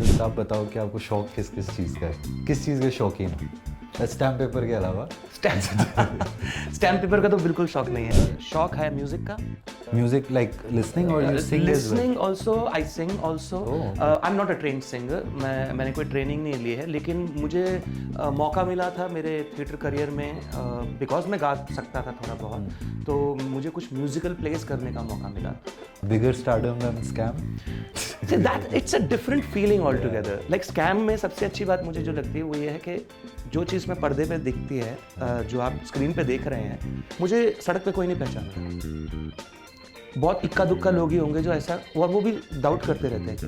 Artist, आप बताओ कि आपको शौक किस किस चीज़ का है, किस चीज़ के शौकीन हो स्टैम्प पेपर के अलावा? स्टैम्प पेपर का तो बिल्कुल शौक नहीं है। शौक है म्यूजिक का। म्यूजिक लाइक लिसनिंग और you sing as well? Listening also, I sing also. I am not a trained singer, मैंने कोई ट्रेनिंग नहीं ली है, लेकिन मुझे मौका मिला था मेरे थिएटर करियर में, बिकॉज मैं गा सकता था थोड़ा बहुत, तो मुझे कुछ म्यूजिकल प्लेस करने का मौका मिला। Bigger stardom than scam? That it's a different feeling altogether. Like scam में सबसे अच्छी बात मुझे जो लगती है वो ये है कि जो चीज़ में पर्दे पे दिखती है, जो आप स्क्रीन पे देख रहे हैं, मुझे सड़क पे कोई नहीं पहचानता। बहुत इक्का दुक्का लोग ही होंगे जो ऐसा, और वो भी डाउट करते रहते हैं कि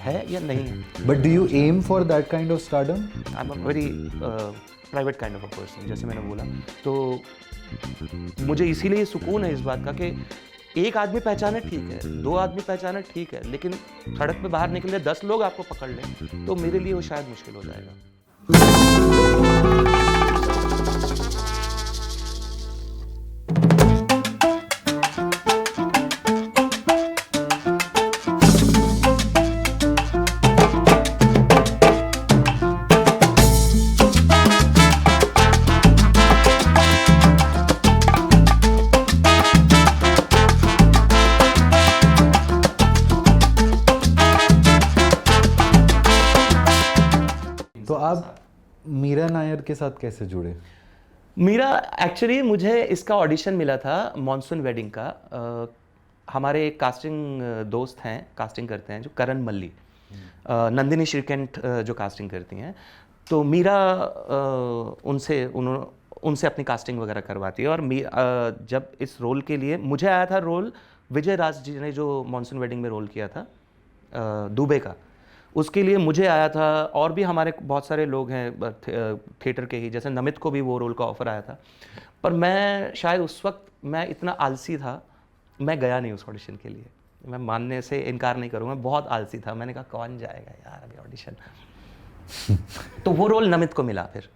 है या नहीं है। But do you aim for that kind of stardom? I am a very private kind of a person, जैसे मैंने बोला। तो मुझे इसीलिए सुकून है इस बात का कि एक आदमी पहचाने ठीक है, दो आदमी पहचाने ठीक है, लेकिन सड़क पे बाहर निकले 10 लोग आपको पकड़ लें तो मेरे लिए वो शायद मुश्किल हो जाएगा। तो आप मीरा नायर के साथ कैसे जुड़े? मीरा, एक्चुअली मुझे इसका ऑडिशन मिला था मॉनसून वेडिंग का। हमारे एक कास्टिंग दोस्त हैं, कास्टिंग करते हैं, जो करण मल्ली, नंदिनी श्रीकंठ जो कास्टिंग करती हैं। तो मीरा उनसे अपनी कास्टिंग वगैरह करवाती है। और जब इस रोल के लिए मुझे आया था रोल, विजय राज जी ने जो मॉनसून वेडिंग में रोल किया था दुबे का, उसके लिए मुझे आया था। और भी हमारे बहुत सारे लोग हैं थिएटर के ही, जैसे नमित को भी वो रोल का ऑफर आया था। पर मैं शायद उस वक्त मैं इतना आलसी था, मैं गया नहीं उस ऑडिशन के लिए। मैं मानने से इनकार नहीं करूँगा, बहुत आलसी था। मैंने कहा कौन जाएगा यार अभी ऑडिशन। तो वो रोल नमित को मिला। फिर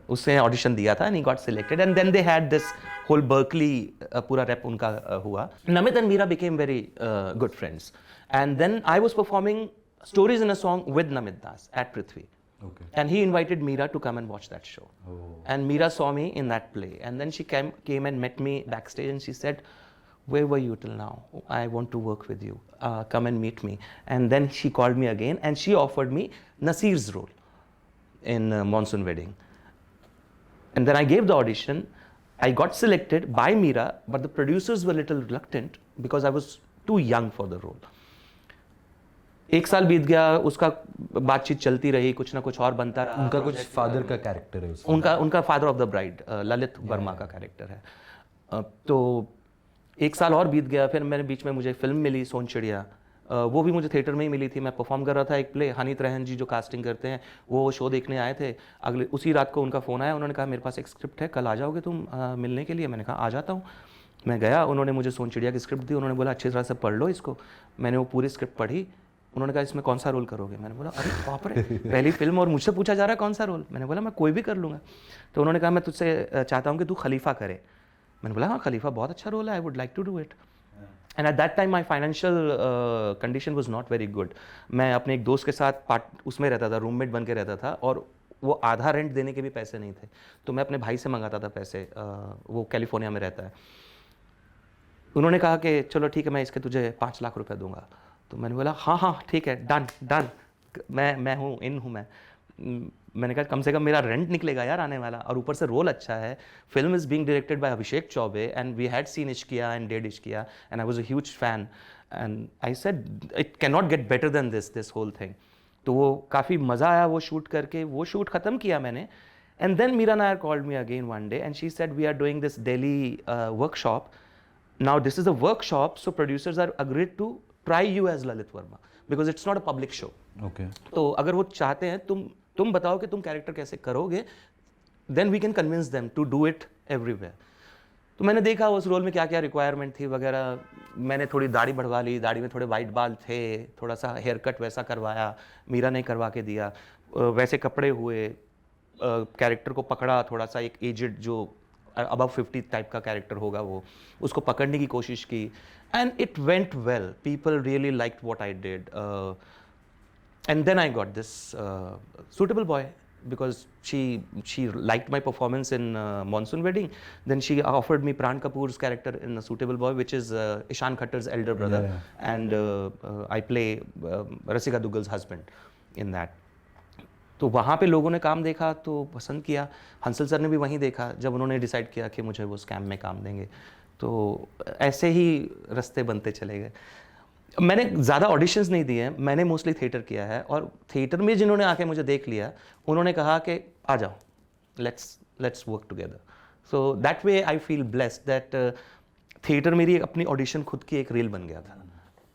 उसने ऑडिशन दिया था and he got selected, and then they had this whole Berkeley पूरा रैप उनका हुआ। Namit and Meera became very good friends, and then I was performing stories in a song with Namit Das at Prithvi. Okay. And he invited Meera to come and watch that show. Oh. And Meera saw me in that play. And then she came and met me backstage and she said, "Where were you till now? I want to work with you. Come and meet me." And then she called me again and she offered me Nasir's role in Monsoon Wedding. And then I gave the audition. I got selected by Meera, but the producers were a little reluctant because I was too young for the role. एक साल बीत गया, उसका बातचीत चलती रही, कुछ ना कुछ और बनता रहा। उनका कुछ फादर का कैरेक्टर है उसमें। उनका father of the bride Lalit Verma का कैरेक्टर है। तो एक साल और बीत गया, फिर मैंने बीच में मुझे फिल्म मिली सोनचिड़िया, वो भी मुझे थिएटर में ही मिली थी। मैं परफॉर्म कर रहा था एक प्ले, हनीत रहन जी जो कास्टिंग करते हैं वो शो देखने आए थे। अगले उसी रात को उनका फ़ोन आया, उन्होंने कहा मेरे पास एक स्क्रिप्ट है, कल आ जाओगे तुम मिलने के लिए? मैंने कहा आ जाता हूँ। मैं गया, उन्होंने मुझे सोनचिड़िया की स्क्रिप्ट दी, उन्होंने बोला अच्छी तरह से पढ़ लो इसको। मैंने वो पूरी स्क्रिप्ट पढ़ी। उन्होंने कहा इसमें कौन सा रोल करोगे? मैंने बोला अरे बाप रे, पहली फिल्म और मुझसे पूछा जा रहा है कौन सा रोल। मैंने बोला मैं कोई भी कर लूँगा। तो उन्होंने कहा मैं तुझसे चाहता हूँ कि तू खलीफा करे। मैंने बोला हाँ खलीफा बहुत अच्छा रोल है, I would like to do it. And at that time my financial condition was not very good. मैं अपने एक दोस्त के साथ उसमें रहता था, रूममेट बन के रहता था, और वो आधा रेंट देने के भी पैसे नहीं थे। तो मैं अपने भाई से मंगाता था पैसे, वो कैलिफोर्निया में रहता है। उन्होंने कहा कि चलो ठीक है मैं इसके तुझे 5 लाख रुपए दूंगा। तो मैंने बोला हाँ हाँ ठीक है, डन डन, मैं हूँ, इन हूँ मैं। मैंने कहा कम से कम मेरा रेंट निकलेगा यार आने वाला, और ऊपर से रोल अच्छा है। Film is being directed by Abhishek Chaubey and we had seen Ishqiya and Dedh Ishqiya and I was a huge fan and I said it can not get better than this whole thing. तो वो काफ़ी मज़ा आया वो शूट करके। वो शूट ख़त्म किया मैंने, and then Meera Nair called me again one day and she said we are doing this daily workshop. Now this is a workshop, so producers are agreed to try you as Lalit Verma because it's not a public show. Okay. तो अगर वो चाहते हैं तुम बताओ कि तुम character कैसे करोगे, then we can convince them to do it everywhere. तो मैंने देखा उस रोल में क्या क्या रिक्वायरमेंट थी वगैरह। मैंने थोड़ी दाढ़ी बढ़वा ली, दाढ़ी में थोड़े वाइट बाल थे, थोड़ा सा हेयर कट वैसा करवाया, मीरा ने करवा के दिया। वैसे कपड़े हुए, कैरेक्टर को पकड़ा, थोड़ा सा एक एजेड जो अबव 50 टाइप का कैरेक्टर होगा वो, उसको पकड़ने की कोशिश की, and it went well. People really liked what I did. And then I got this Suitable Boy because she liked my performance in Monsoon Wedding. Then she offered me Pran Kapoor's character in The Suitable Boy, which is Ishan Khatter's elder brother, and I play Rasika Duggal's husband in that. तो वहाँ पे लोगों ने काम देखा तो पसंद किया. हंसल सर ने भी वहीं देखा जब उन्होंने डिसाइड किया कि मुझे वो स्कैम में काम देंगे. तो ऐसे ही रास्ते बनते चले गए. मैंने ज़्यादा ऑडिशंस नहीं दिए हैं, मैंने मोस्टली थिएटर किया है, और थिएटर में जिन्होंने आके मुझे देख लिया उन्होंने कहा कि आ जाओ, let's work together. So that way I feel blessed that theatre मेरी अपनी ऑडिशन खुद की एक रील बन गया था,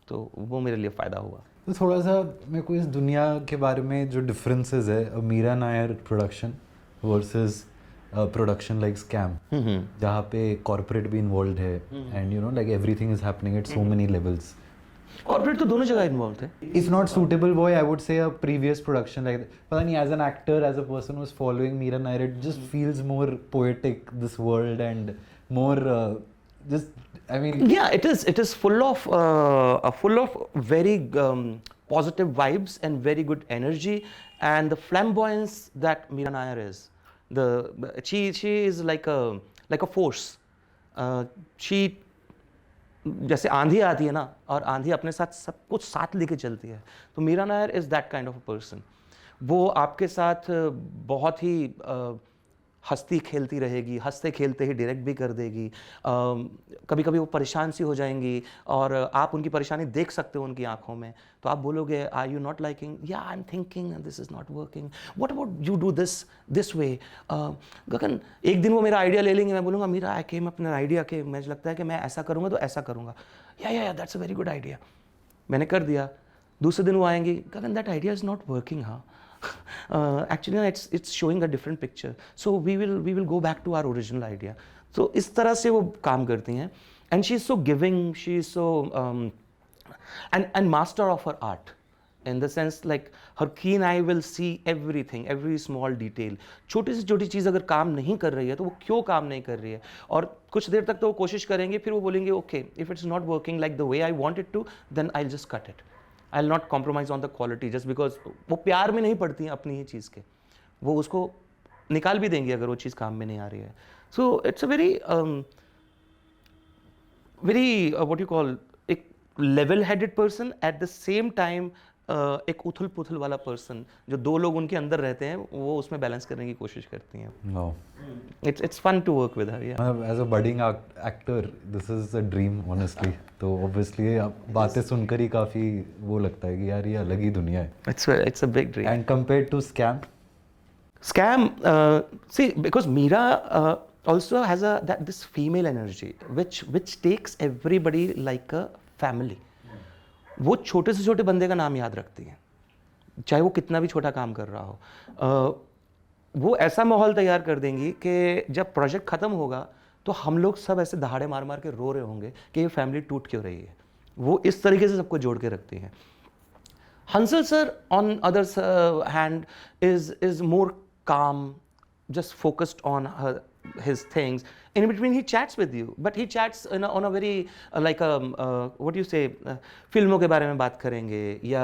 तो वो मेरे लिए फ़ायदा हुआ. तो थोड़ा सा मेरे को इस दुनिया के बारे में जो डिफरेंसेस है Meera Nair production versus production like Scam, जहाँ पे कॉर्पोरेट भी इन्वॉल्व है and you know like everything is happening at so many levels. Corporate तो दोनों जगह इन्वॉल्व थे. If not Suitable Boy, I would say a previous production like that. पता नहीं, as an actor, as a person who's following Meera Nair, it just feels more poetic, this world, and more I mean. Yeah, it is full of very positive vibes and very good energy, and the flamboyance that Meera Nair is. She is like a force. She जैसे आंधी आती है ना, और आंधी अपने साथ सब कुछ साथ लेके चलती है, तो Meera Nair is that kind of a person. वो आपके साथ बहुत ही हंसती खेलती रहेगी, हंसते खेलते ही डायरेक्ट भी कर देगी. कभी कभी वो परेशान सी हो जाएंगी और आप उनकी परेशानी देख सकते हो उनकी आंखों में, तो आप बोलोगे आर यू नॉट लाइकिंग, या I am thinking this is not working, what about you do this way. Gagan, एक दिन वो मेरा आइडिया ले लेंगे, मैं बोलूँगा मीरा आई केम अपना आइडिया के मुझे लगता है कि मैं ऐसा करूँगा तो ऐसा करूँगा, या that's a very good idea, मैंने कर दिया. दूसरे दिन वो आएंगी, Gagan that idea is not working. हाँ, actually it's showing a different picture, so we will go back to our original idea. So इस तरह से वो काम करती हैं, and she is so giving, she is so and master of her art, in the sense like her keen eye will see everything, every small detail. छोटी से छोटी चीज़ अगर काम नहीं कर रही है तो वो क्यों काम नहीं कर रही है, और कुछ देर तक तो वो कोशिश करेंगे, फिर वो बोलेंगे okay, if it's not working like the way I want it to, then I'll just cut it. I'll not compromise on the quality just because वो प्यार में नहीं पड़ती हैं अपनी ही चीज़ के, वो उसको निकाल भी देंगी अगर वो चीज़ काम में नहीं आ रही है. So it's a very what you call एक level-headed person, at the same time एक उथल पुथल वाला पर्सन, जो दो लोग उनके अंदर रहते हैं वो उसमें बैलेंस करने की कोशिश करती हैं. No. It's fun to work with her. Yeah. As a budding actor, this is a dream honestly. तो obviously बातें सुनकर ही काफ़ी वो लगता है कि यार ये अलग ही दुनिया है. It's a big dream. And compared to Scam, see, because Meera also has this female energy which takes everybody like a family. वो छोटे से छोटे बंदे का नाम याद रखती है, चाहे वो कितना भी छोटा काम कर रहा हो. वो ऐसा माहौल तैयार कर देंगी कि जब प्रोजेक्ट ख़त्म होगा तो हम लोग सब ऐसे दहाड़े मार मार के रो रहे होंगे कि ये फैमिली टूट क्यों रही है. वो इस तरीके से सबको जोड़ के रखती हैं. Hansal sir on other hand is more काम, just focused on his things. In between he chats with you, but he chats on a very like what do you say, फिल्मों के बारे में बात करेंगे, या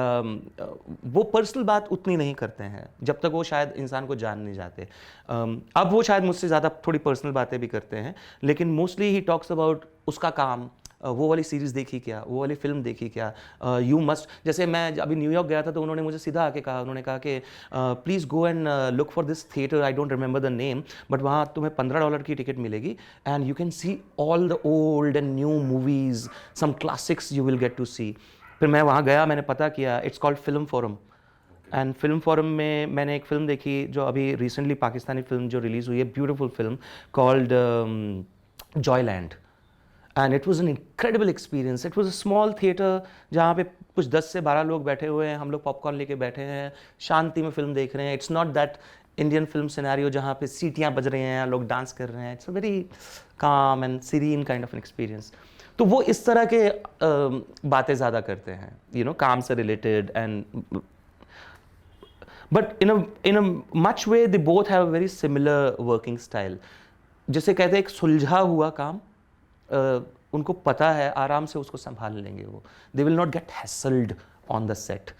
वो पर्सनल बात उतनी नहीं करते हैं जब तक वो शायद इंसान को जान नहीं जाते. अब वो शायद मुझसे ज़्यादा थोड़ी पर्सनल बातें भी करते हैं, लेकिन मोस्टली ही टॉक्स अबाउट उसका काम, वो वाली सीरीज़ देखी क्या, वो वाली फिल्म देखी क्या, यू मस्ट. जैसे मैं अभी न्यूयॉर्क गया था तो उन्होंने मुझे सीधा आके कहा, उन्होंने कहा कि please go and look for this theatre, I don't remember the name, but वहाँ तुम्हें $15 की टिकट मिलेगी and you can see all the old and new movies, some classics you will get to see. फिर मैं वहाँ गया, मैंने पता किया, it's called film forum. And film forum में मैंने एक फ़िल्म देखी जो अभी रिसेंटली पाकिस्तानी फिल्म जो रिलीज़ हुई है, beautiful film called Joyland. And it was an incredible experience. It was a small theater जहाँ पे कुछ 10 से 12 लोग बैठे हुए हैं, हम लोग पॉपकॉर्न लेके बैठे हैं, शांति में फिल्म देख रहे हैं. It's not that Indian film scenario जहाँ पे सीटियाँ बज रही हैं, लोग डांस कर रहे हैं. It's a very calm and serene kind of an experience. तो वो इस तरह के बातें ज़्यादा करते हैं, you know, काम से related, and but in a much way they both have a very similar working style. जिसे कहते हैं एक सुलझा हुआ काम, उनको पता है आराम से उसको संभाल लेंगे वो. They will not get hassled on the set.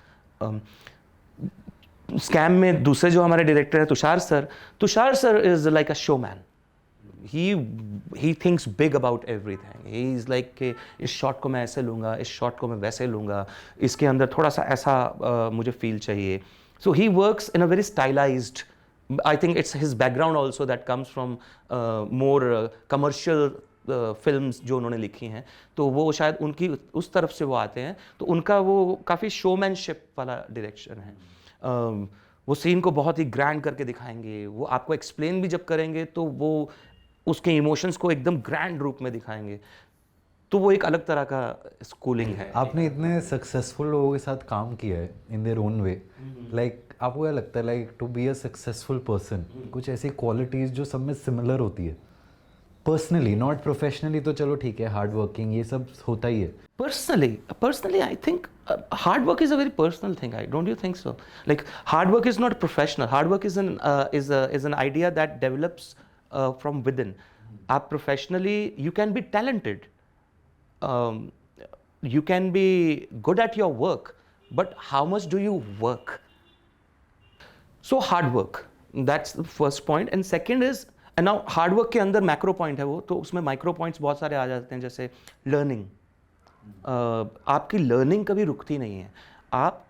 Scam में दूसरे जो हमारे डायरेक्टर है Tushar sir is like a showman. He thinks big about everything. He is like कि इस शॉट को मैं ऐसे लूँगा, इस शॉट को मैं वैसे लूँगा, इसके अंदर थोड़ा सा ऐसा मुझे फील चाहिए. So he works in a very stylised. I think it's his background also that comes from more commercial films जो उन्होंने लिखी हैं, तो वो शायद उनकी उस तरफ से वो आते हैं, तो उनका वो काफ़ी शोमैनशिप वाला डायरेक्शन है. वो सीन को बहुत ही ग्रैंड करके दिखाएंगे, वो आपको एक्सप्लेन भी जब करेंगे तो वो उसके इमोशंस को एकदम ग्रैंड रूप में दिखाएंगे. तो वो एक अलग तरह का स्कूलिंग है. आपने इतने सक्सेसफुल लोगों के साथ काम किया है in their own way, like आपको क्या लगता है, like to be a successful person कुछ ऐसी क्वालिटीज जो सब में सिमिलर होती है पर्सनली, नॉट प्रोफेशनली, तो चलो ठीक है, हार्ड वर्किंग ये सब होता ही है. Personally, I think hard work is a very personal thing. Don't you think so? Like hard work is not professional. Hard work is an idea that develops from within. आप professionally you can be talented, you can be good at your work, but how much do you work? So hard work, that's the first point. And second is, and now hard work के अंदर macro point है वो, तो उसमें micro points बहुत सारे आ जाते हैं, जैसे learning. आपकी लर्निंग कभी रुकती नहीं है. आप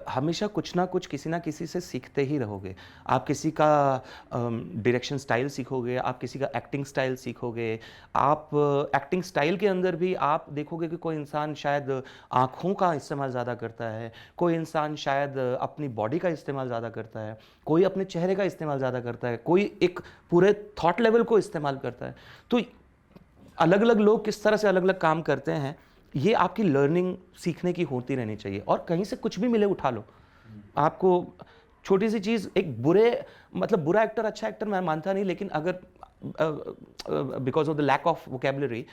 हमेशा कुछ ना कुछ किसी ना किसी से सीखते ही रहोगे. आप किसी का डायरेक्शन स्टाइल सीखोगे, आप किसी का एक्टिंग स्टाइल सीखोगे. आप एक्टिंग स्टाइल के अंदर भी आप देखोगे कि कोई इंसान शायद आँखों का इस्तेमाल ज़्यादा करता है, कोई इंसान शायद अपनी बॉडी का इस्तेमाल ज़्यादा करता है, कोई अपने चेहरे का इस्तेमाल ज़्यादा करता है, कोई एक पूरे थॉट लेवल को इस्तेमाल करता है. तो अलग अलग लोग किस तरह से अलग अलग काम करते हैं, ये आपकी लर्निंग सीखने की होती रहनी चाहिए. और कहीं से कुछ भी मिले उठा लो. आपको छोटी सी चीज़, एक बुरा एक्टर अच्छा एक्टर मैं मानता नहीं, लेकिन अगर because of the lack of vocabulary,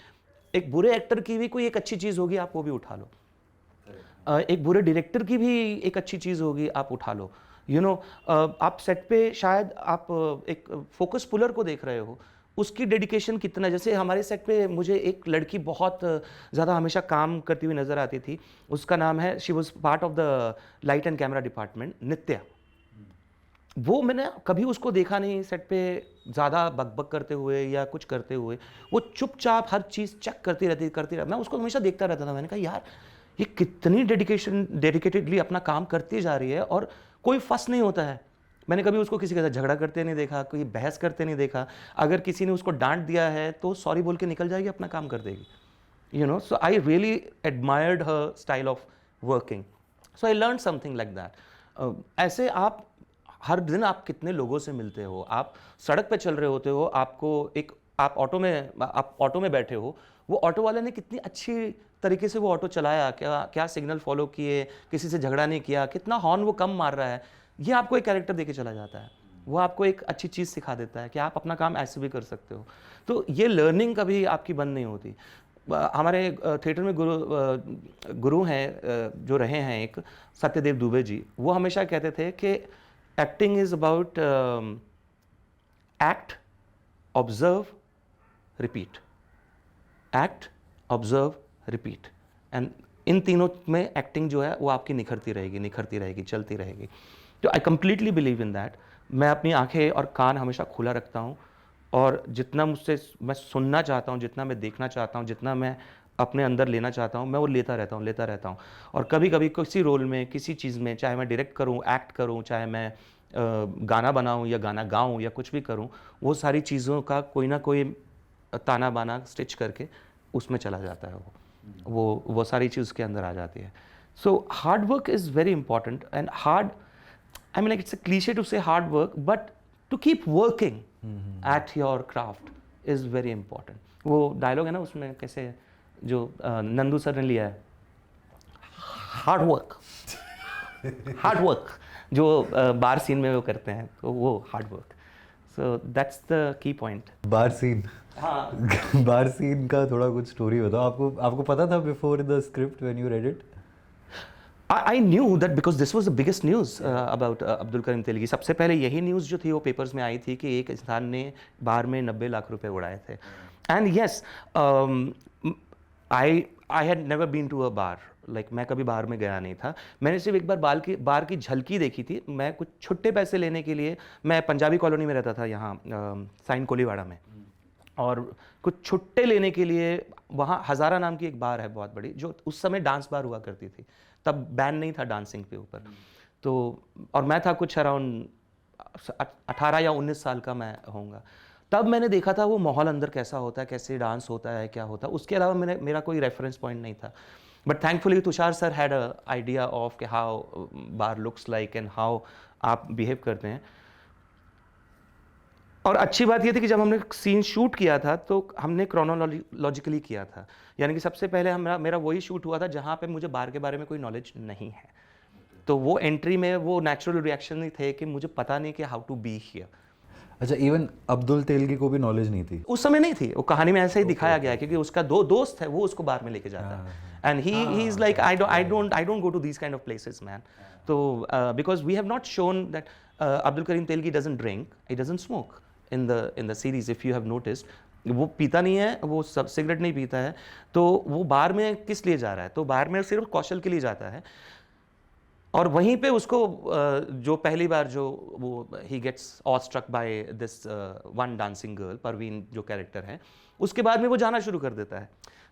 एक बुरे एक्टर की भी कोई एक अच्छी चीज़ होगी, आप वो भी उठा लो. एक बुरे डायरेक्टर की भी एक अच्छी चीज़ होगी, आप उठा लो. आप सेट पे शायद आप एक फोकस पुलर को देख रहे हो, उसकी डेडिकेशन कितना. जैसे हमारे सेट पे मुझे एक लड़की बहुत ज़्यादा हमेशा काम करती हुई नज़र आती थी. उसका नाम है, she was part of the light and camera department, Nitya. वो मैंने कभी उसको देखा नहीं सेट पे ज़्यादा बकबक करते हुए या कुछ करते हुए. वो चुपचाप हर चीज़ चेक करती रहती. मैं उसको हमेशा देखता रहता था. मैंने कहा यार, ये कितनी डेडिकेटेडली अपना काम करती जा रही है और कोई फस नहीं होता है. मैंने कभी उसको किसी के साथ झगड़ा करते नहीं देखा, कोई बहस करते नहीं देखा. अगर किसी ने उसको डांट दिया है तो सॉरी बोल के निकल जाएगी, अपना काम कर देगी. So I really admired her style of working. So I learn something like that. ऐसे आप हर दिन आप कितने लोगों से मिलते हो. आप सड़क पे चल रहे होते हो, आप ऑटो में बैठे हो, वो ऑटो वाले ने कितनी अच्छी तरीके से वो ऑटो चलाया, क्या सिग्नल फॉलो किए, किसी से झगड़ा नहीं किया, कितना हॉर्न वो कम मार रहा है. ये आपको एक कैरेक्टर देके चला जाता है. वो आपको एक अच्छी चीज़ सिखा देता है कि आप अपना काम ऐसे भी कर सकते हो. तो ये लर्निंग कभी आपकी बंद नहीं होती. हमारे थिएटर में गुरु हैं जो रहे हैं, एक सत्यदेव दुबे जी, वो हमेशा कहते थे कि acting is about act, observe, repeat. Act, observe, repeat. And in तीनों में एक्टिंग जो है वो आपकी निखरती रहेगी, चलती रहेगी. तो I completely believe in that. मैं अपनी आंखें और कान हमेशा खुला रखता हूँ, और जितना मुझसे मैं सुनना चाहता हूँ, जितना मैं देखना चाहता हूँ, जितना मैं अपने अंदर लेना चाहता हूँ, मैं वो लेता रहता हूँ. और कभी कभी किसी रोल में, किसी चीज़ में, चाहे मैं डायरेक्ट करूँ, एक्ट करूँ, चाहे मैं गाना बनाऊँ या गाना गाऊँ या कुछ भी करूँ, वो सारी चीज़ों का कोई ना कोई ताना बाना स्टिच करके उसमें चला जाता है. वो सारी चीज़ उसके अंदर आ जाती है. So hard work is very important. And hard, I mean, like, it's a cliche to say hard work, but to keep working at your craft is very important. वो डायलॉग है ना उसमें, कैसे जो नंदू सर ने लिया है, हार्ड वर्क जो बार सीन में वो करते हैं, तो वो hard work. So that's the key point. Bar scene, हाँ. बार सीन का थोड़ा कुछ स्टोरी बताओ. आपको पता था before the script when you read it? I knew that because this was the biggest news about Abdul Karim Telgi. सबसे पहले यही न्यूज़ जो थी वो पेपर्स में आई थी कि एक इंसान ने बार में 90 लाख रुपए उड़ाए थे. And yes, I had never been to a bar. Like मैं कभी बाहर में गया नहीं था, मैंने सिर्फ एक बार बार की झलकी देखी थी। मैं कुछ छुट्टे पैसे लेने के लिए, मैं पंजाबी कॉलोनी में रहता था यहाँ साइन कोलीवाड़ा में, और कुछ छुट्टे लेने के लिए वहाँ हज़ारा नाम की एक बार है बहुत बड़ी, जो उस समय डांस बार हुआ करती थी, तब बैन नहीं था डांसिंग के ऊपर। तो और मैं था कुछ अराउंड 18 या 19 साल का मैं होऊंगा। तब मैंने देखा था वो माहौल अंदर कैसा होता है, कैसे डांस होता है, क्या होता है। उसके अलावा मेरा कोई रेफरेंस पॉइंट नहीं था। But thankfully Tushar sir had a idea of कि how bar looks like and how आप बिहेव करते हैं। और अच्छी बात ये थी कि जब हमने सीन शूट किया था तो हमने क्रोनोलॉजिकली किया था, यानी कि सबसे पहले मेरा वही शूट हुआ था जहाँ पे मुझे बार के बारे में कोई नॉलेज नहीं है। तो वो एंट्री में वो नेचुरल रिएक्शन ही थे कि मुझे पता नहीं कि हाउ टू बी हियर। अच्छा, इवन अब्दुल तेलगी को भी नॉलेज नहीं थी उस समय नहीं थी, वो कहानी में ऐसे ही दिखाया गया है, क्योंकि उसका दोस्त है, वो उसको बार में लेके जाता है, and he is like I don't go to these kind of places man. तो because we have not shown that Abdul Karim Telgi doesn't drink, he doesn't smoke in the series, if you have noticed. वो पीता नहीं है, वो सब cigarette नहीं पीता है। तो वो बार में किस लिए जा रहा है? तो बार में सिर्फ कौशल के लिए जाता है। और वहीं पे उसको जो पहली बार जो वो he gets awestruck by this one dancing girl, Parveen जो कैरेक्टर है, उसके बाद में वो जाना शुरू कर देता है।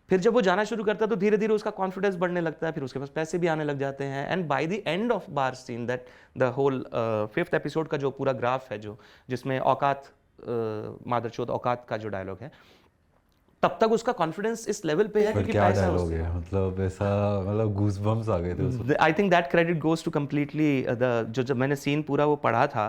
फिर जब वो जाना शुरू करता है तो धीरे धीरे उसका कॉन्फिडेंस बढ़ने लगता है, फिर उसके पास पैसे भी आने लग जाते हैं। And by the end of bar scene, that the whole 5th episode का जो पूरा ग्राफ है, जो जिसमें औकात मादरचोद औकात का जो डायलॉग है, तब तक उसका कॉन्फिडेंस इस लेवल पे है पर कि क्या पैसा डायलॉग है, मतलब ऐसा, मतलब गूज़बम्स आ गए थे उसमें। I think that credit goes to completely the जो जब मैंने सीन पूरा वो पढ़ा था,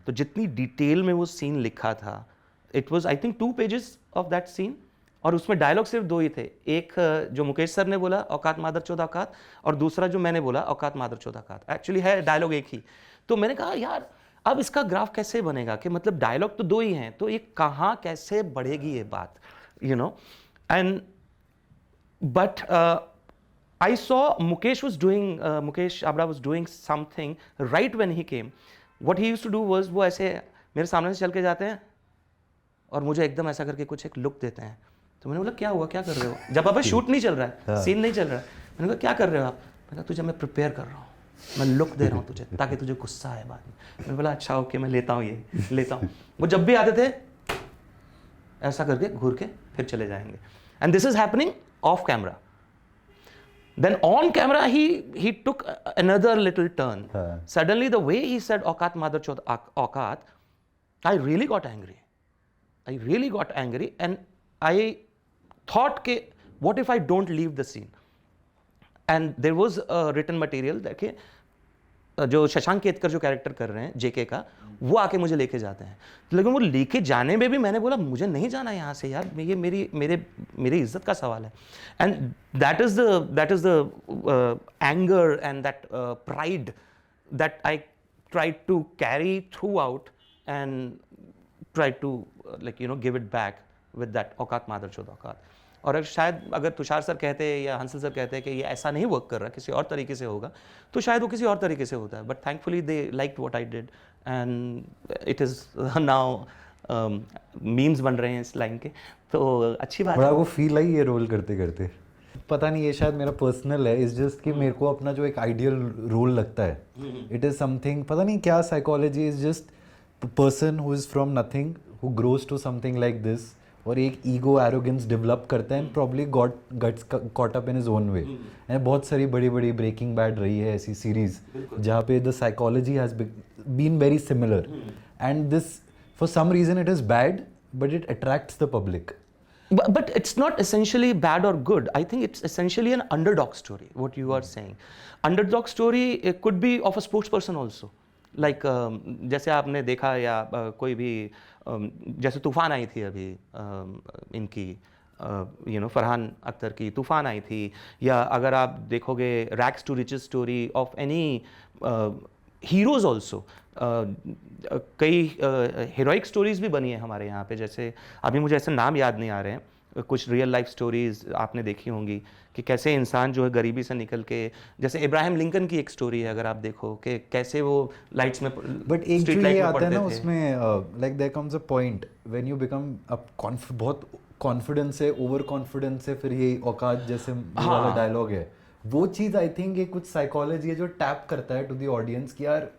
तो जितनी डिटेल में वो सीन लिखा था, it was I think 2 pages of that scene, और उसमें डायलॉग सिर्फ 2 ही थे। एक जो मुकेश सर ने बोला औकात मादरचोद औकात, और दूसरा जो मैंने बोला औकात मादरचोद औकात। एक्चुअली है डायलॉग एक ही। तो मैंने कहा यार अब इसका ग्राफ कैसे बनेगा, कि मतलब डायलॉग तो 2 ही हैं, तो ये कहाँ कैसे बढ़ेगी ये बात, you know. And but I saw Mukesh Abra was doing something right when he came. What he used to do was वो ऐसे मेरे सामने से चल के जाते हैं और मुझे एकदम ऐसा करके कुछ एक लुक देते हैं। तो मैंने बोला क्या हुआ, क्या कर रहे हो? जब अब शूट नहीं चल रहा है, सीन नहीं चल रहा है, मैंने कहा क्या कर रहे हो आप? मैंने कहा तुझे मैं प्रिपेयर कर रहा हूँ, मैं लुक दे रहा हूँ तुझे, ताकि तुझे गुस्सा आए बाद में। मैंने बोला अच्छा ओके, मैं लेता हूँ, ये लेता हूँ। वो जब भी आते थे ऐसा करके घूर के फिर चले जाएंगे। And this is happening of camera. Then on camera, he took another little turn. Suddenly, the way he said "Aukat Madarchod Aukat," I really got angry. And I thought, "Ke, what if I don't leave the scene?" And there was a written material that जो शशांक केतकर जो character कर रहे हैं जेके का, वो आके मुझे लेके जाते हैं। लेकिन वो लेके जाने में भी मैंने बोला मुझे नहीं जाना यहाँ से यार, ये मेरी इज्जत का सवाल है। And that is the anger and that pride that I try to carry throughout and try to like give it back with that औकात मादरचोद औकात। और अगर तुषार सर कहते या हंसल सर कहते कि ये ऐसा नहीं वर्क कर रहा, किसी और तरीके से होगा, तो शायद वो किसी और तरीके से होता है। But thankfully they liked what I did and it is now memes बन रहे हैं इस लाइन के, तो अच्छी बात है। बड़ा वो फील आई ये रोल करते करते, पता नहीं ये शायद मेरा पर्सनल है, इज जस्ट कि मेरे को अपना जो एक आइडियल रोल लगता है, इट इज़ समथिंग, पता नहीं क्या psychology, is just person who is from nothing who grows to something like this, और एक ईगो एरोगेंस डेवलप करता है and probably guts caught up in his own way. एंड बहुत सारी बड़ी बड़ी ब्रेकिंग बैड रही है ऐसी सीरीज जहाँ पे the psychology has been very similar, and this for some reason it is bad but it attracts the public. But it's not essentially bad or good. I think it's essentially an underdog story, what you are saying. Underdog story it could be of a sports person also. Like जैसे आपने देखा या कोई भी जैसे तूफान आई थी अभी इनकी फरहान अख्तर की तूफान आई थी, या अगर आप देखोगे rags to riches story of any heroes also, कई हीरोइक स्टोरीज भी बनी है हमारे यहाँ पे। जैसे अभी मुझे ऐसे नाम याद नहीं आ रहे हैं, कुछ रियल लाइफ स्टोरीज आपने देखी होंगी कि कैसे इंसान जो है गरीबी से निकल के, जैसे इब्राहिम लिंकन की एक स्टोरी है अगर आप देखो कि कैसे वो लाइट्स में बट एक जो ये आता है ना उसमें like there comes a point when you become बहुत कॉन्फिडेंस से ओवर कॉन्फिडेंस से फिर ये औकात जैसे वाला डायलॉग है वो चीज़ आई थिंक ये कुछ साइकोलॉजी है जो टैप करता है टू द ऑडियंस कि यार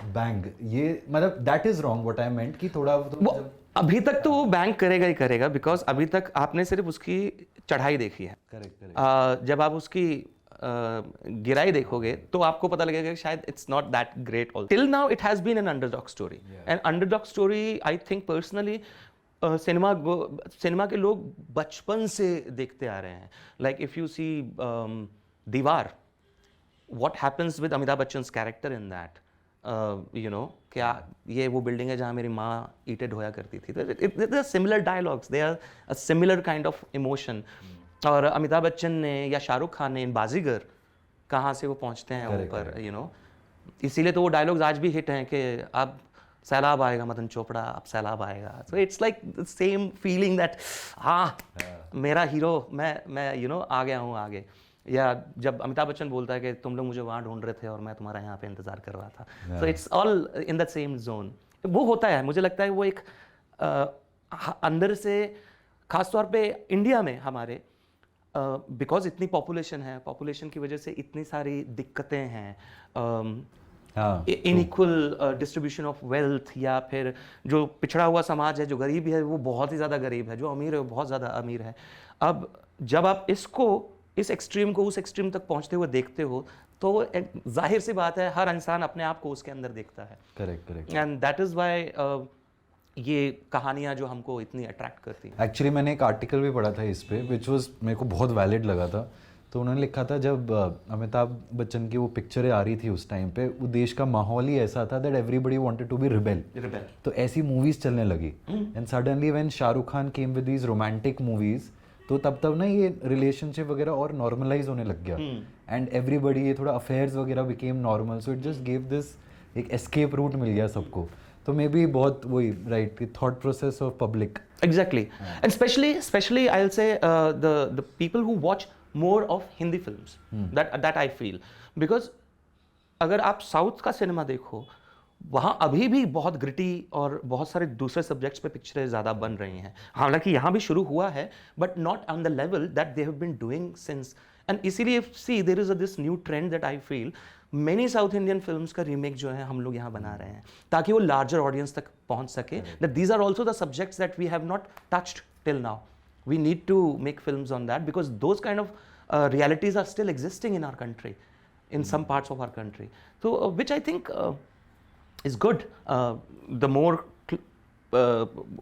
बैंग, ये मतलब that is wrong what I meant कि थोड़ा तो वो अभी तक तो वो बैंक करेगा ही करेगा, बिकॉज अभी तक आपने सिर्फ उसकी चढ़ाई देखी है। करेक्ट जब आप उसकी गिराई देखोगे तो आपको पता लगेगा कि शायद it's not that great also. Till now it has been an underdog story, and underdog story I think personally cinema के लोग बचपन से देखते आ रहे हैं। लाइक इफ यू सी दीवार, what happens with Amitabh Bachchan's character in that, क्या ये वो बिल्डिंग है जहाँ मेरी माँ ईटेड होया करती थी। There are similar dialogues, they are a similar kind of emotion। और अमिताभ बच्चन ने या शाहरुख खान ने इन बाजीगर कहाँ से वो पहुँचते हैं ऊपर, इसीलिए तो वो डायलॉग्स आज भी हिट हैं कि अब सैलाब आएगा मदन चोपड़ा, अब सैलाब आएगा। So it's like the same feeling that हाँ मेरा हीरो, मैं आ गया हूँ आगे। या जब अमिताभ बच्चन बोलता है कि तुम लोग मुझे वहाँ ढूंढ रहे थे और मैं तुम्हारा यहाँ पे इंतजार कर रहा था। So it's all in the same zone. वो होता है, मुझे लगता है वो एक अंदर से, खासतौर पे इंडिया में हमारे, बिकॉज इतनी पॉपुलेशन है, पॉपुलेशन की वजह से इतनी सारी दिक्कतें हैं, इनइक्वल डिस्ट्रीब्यूशन ऑफ वेल्थ, या फिर जो पिछड़ा हुआ समाज है, जो गरीब है वो बहुत ही ज़्यादा गरीब है, जो अमीर है वो बहुत ज़्यादा अमीर है। अब जब आप इस एक्सट्रीम को उस एक्सट्रीम तक पहुंचते हुए देखते हो तो जाहिर सी बात है हर इंसान अपने आप को उसके अंदर देखता है। Correct and that is why ये कहानियाँ जो हमको इतनी अट्रैक्ट करती हैं। एक्चुअली मैंने एक आर्टिकल भी पढ़ा था इस पे विच वाज मेरे को बहुत वैलिड लगा था। तो उन्होंने लिखा था जब अमिताभ बच्चन की वो पिक्चरें आ रही थी उस टाइम पे, वो देश का माहौल ही ऐसा था that everybody wanted to be rebel. तो ऐसी मूवीज चलने लगी and suddenly when Shahrukh Khan came with these romantic movies, तो तब ना ये रिलेशनशिप वगैरह और नॉर्मलाइज होने लग गया एंड एवरीबडी, ये थोड़ा अफेयर्स वगैरह became normal. So it just give this एक एस्केप रूट मिल गया सबको। तो मे बी बहुत वही राइट कि thought process of public. Exactly. And especially I'll say the people who watch more of Hindi films, that I feel, because अगर आप south का सिनेमा देखो वहाँ अभी भी बहुत ग्रिटी और बहुत सारे दूसरे सब्जेक्ट्स पे पिक्चरें ज़्यादा बन रही हैं। हालांकि यहाँ भी शुरू हुआ है but not on the level that they have been doing since. And इसीलिए see there is this new trend that I feel many South Indian films का रीमेक जो है हम लोग यहाँ बना रहे हैं ताकि वो लार्जर ऑडियंस तक पहुँच सके, that these are also the subjects that we have not touched till now. We need to make films on that because those kind of realities are still existing in our country, in some parts of our country. So which I think is good. The more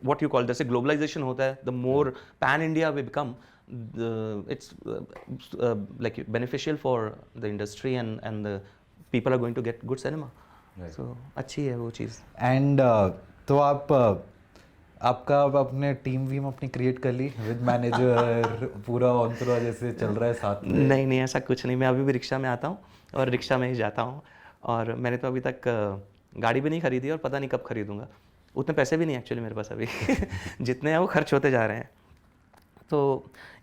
what you call जैसे globalization होता है, the more pan India we become, it's like beneficial for the industry and the people are going to get good cinema. Right. So अच्छी है वो चीज़। And तो आपका अब आपने टीम वीम अपनी क्रिएट कर ली विद मैनेजर पूरा ऑनतुरा जैसे चल रहा है साथ में? नहीं ऐसा कुछ नहीं। मैं अभी भी रिक्शा में आता हूँ और रिक्शा में ही जाता हूँ, और मैंने तो अभी तक गाड़ी भी नहीं खरीदी और पता नहीं कब खरीदूँगा। उतने पैसे भी नहीं एक्चुअली मेरे पास अभी जितने हैं वो खर्च होते जा रहे हैं। तो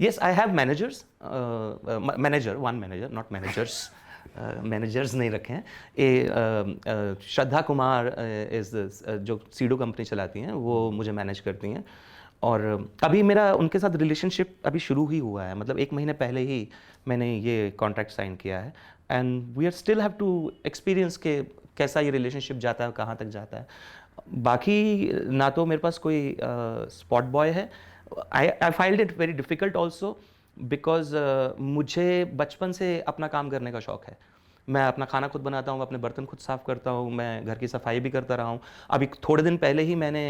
yes I have managers, one manager, not managers, managers नहीं रखे हैं। ये श्रद्धा कुमार इज़ जो सीडो कंपनी चलाती हैं वो मुझे मैनेज करती हैं, और अभी मेरा उनके साथ रिलेशनशिप अभी शुरू ही हुआ है। मतलब 1 महीने पहले ही मैंने ये कॉन्ट्रैक्ट साइन किया है, and we are still have to experience के कैसा ये रिलेशनशिप जाता है, कहाँ तक जाता है। बाकी ना तो मेरे पास कोई स्पॉट बॉय है। I find it very difficult also because मुझे बचपन से अपना काम करने का शौक़ है। मैं अपना खाना खुद बनाता हूँ, अपने बर्तन खुद साफ़ करता हूँ, मैं घर की सफाई भी करता रहा हूँ। अभी थोड़े दिन पहले ही मैंने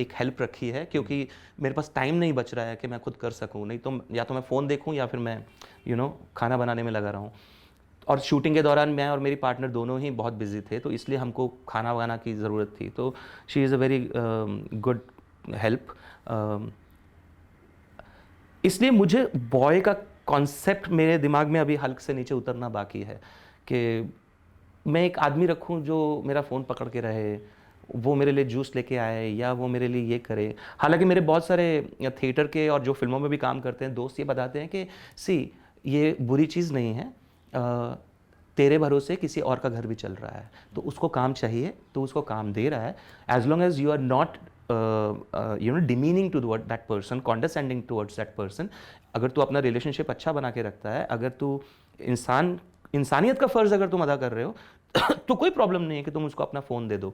एक हेल्प रखी है क्योंकि मेरे पास टाइम नहीं बच रहा है कि मैं खुद कर सकूँ। नहीं तो या तो मैं फ़ोन देखूँ या फिर मैं खाना बनाने में लगा रहा हूँ। और शूटिंग के दौरान मैं और मेरी पार्टनर दोनों ही बहुत बिजी थे, तो इसलिए हमको खाना बनाना की ज़रूरत थी। तो she is a very good help. इसलिए मुझे बॉय का कॉन्सेप्ट मेरे दिमाग में अभी हल्क से नीचे उतरना बाकी है कि मैं एक आदमी रखूं जो मेरा फ़ोन पकड़ के रहे, वो मेरे लिए जूस लेके आए या वो मेरे लिए ये करे। हालांकि मेरे बहुत सारे थिएटर के और जो फिल्मों में भी काम करते हैं दोस्त ये बताते हैं कि सी ये बुरी चीज़ नहीं है, तेरे भरोसे किसी और का घर भी चल रहा है, तो उसको काम चाहिए तो उसको काम दे रहा है, as long as you are not demeaning to that person, condescending towards that person. अगर तू अपना रिलेशनशिप अच्छा बना के रखता है, अगर तू इंसानियत का फ़र्ज़ अगर तुम अदा कर रहे हो तो कोई प्रॉब्लम नहीं है कि तुम उसको अपना फ़ोन दे दो,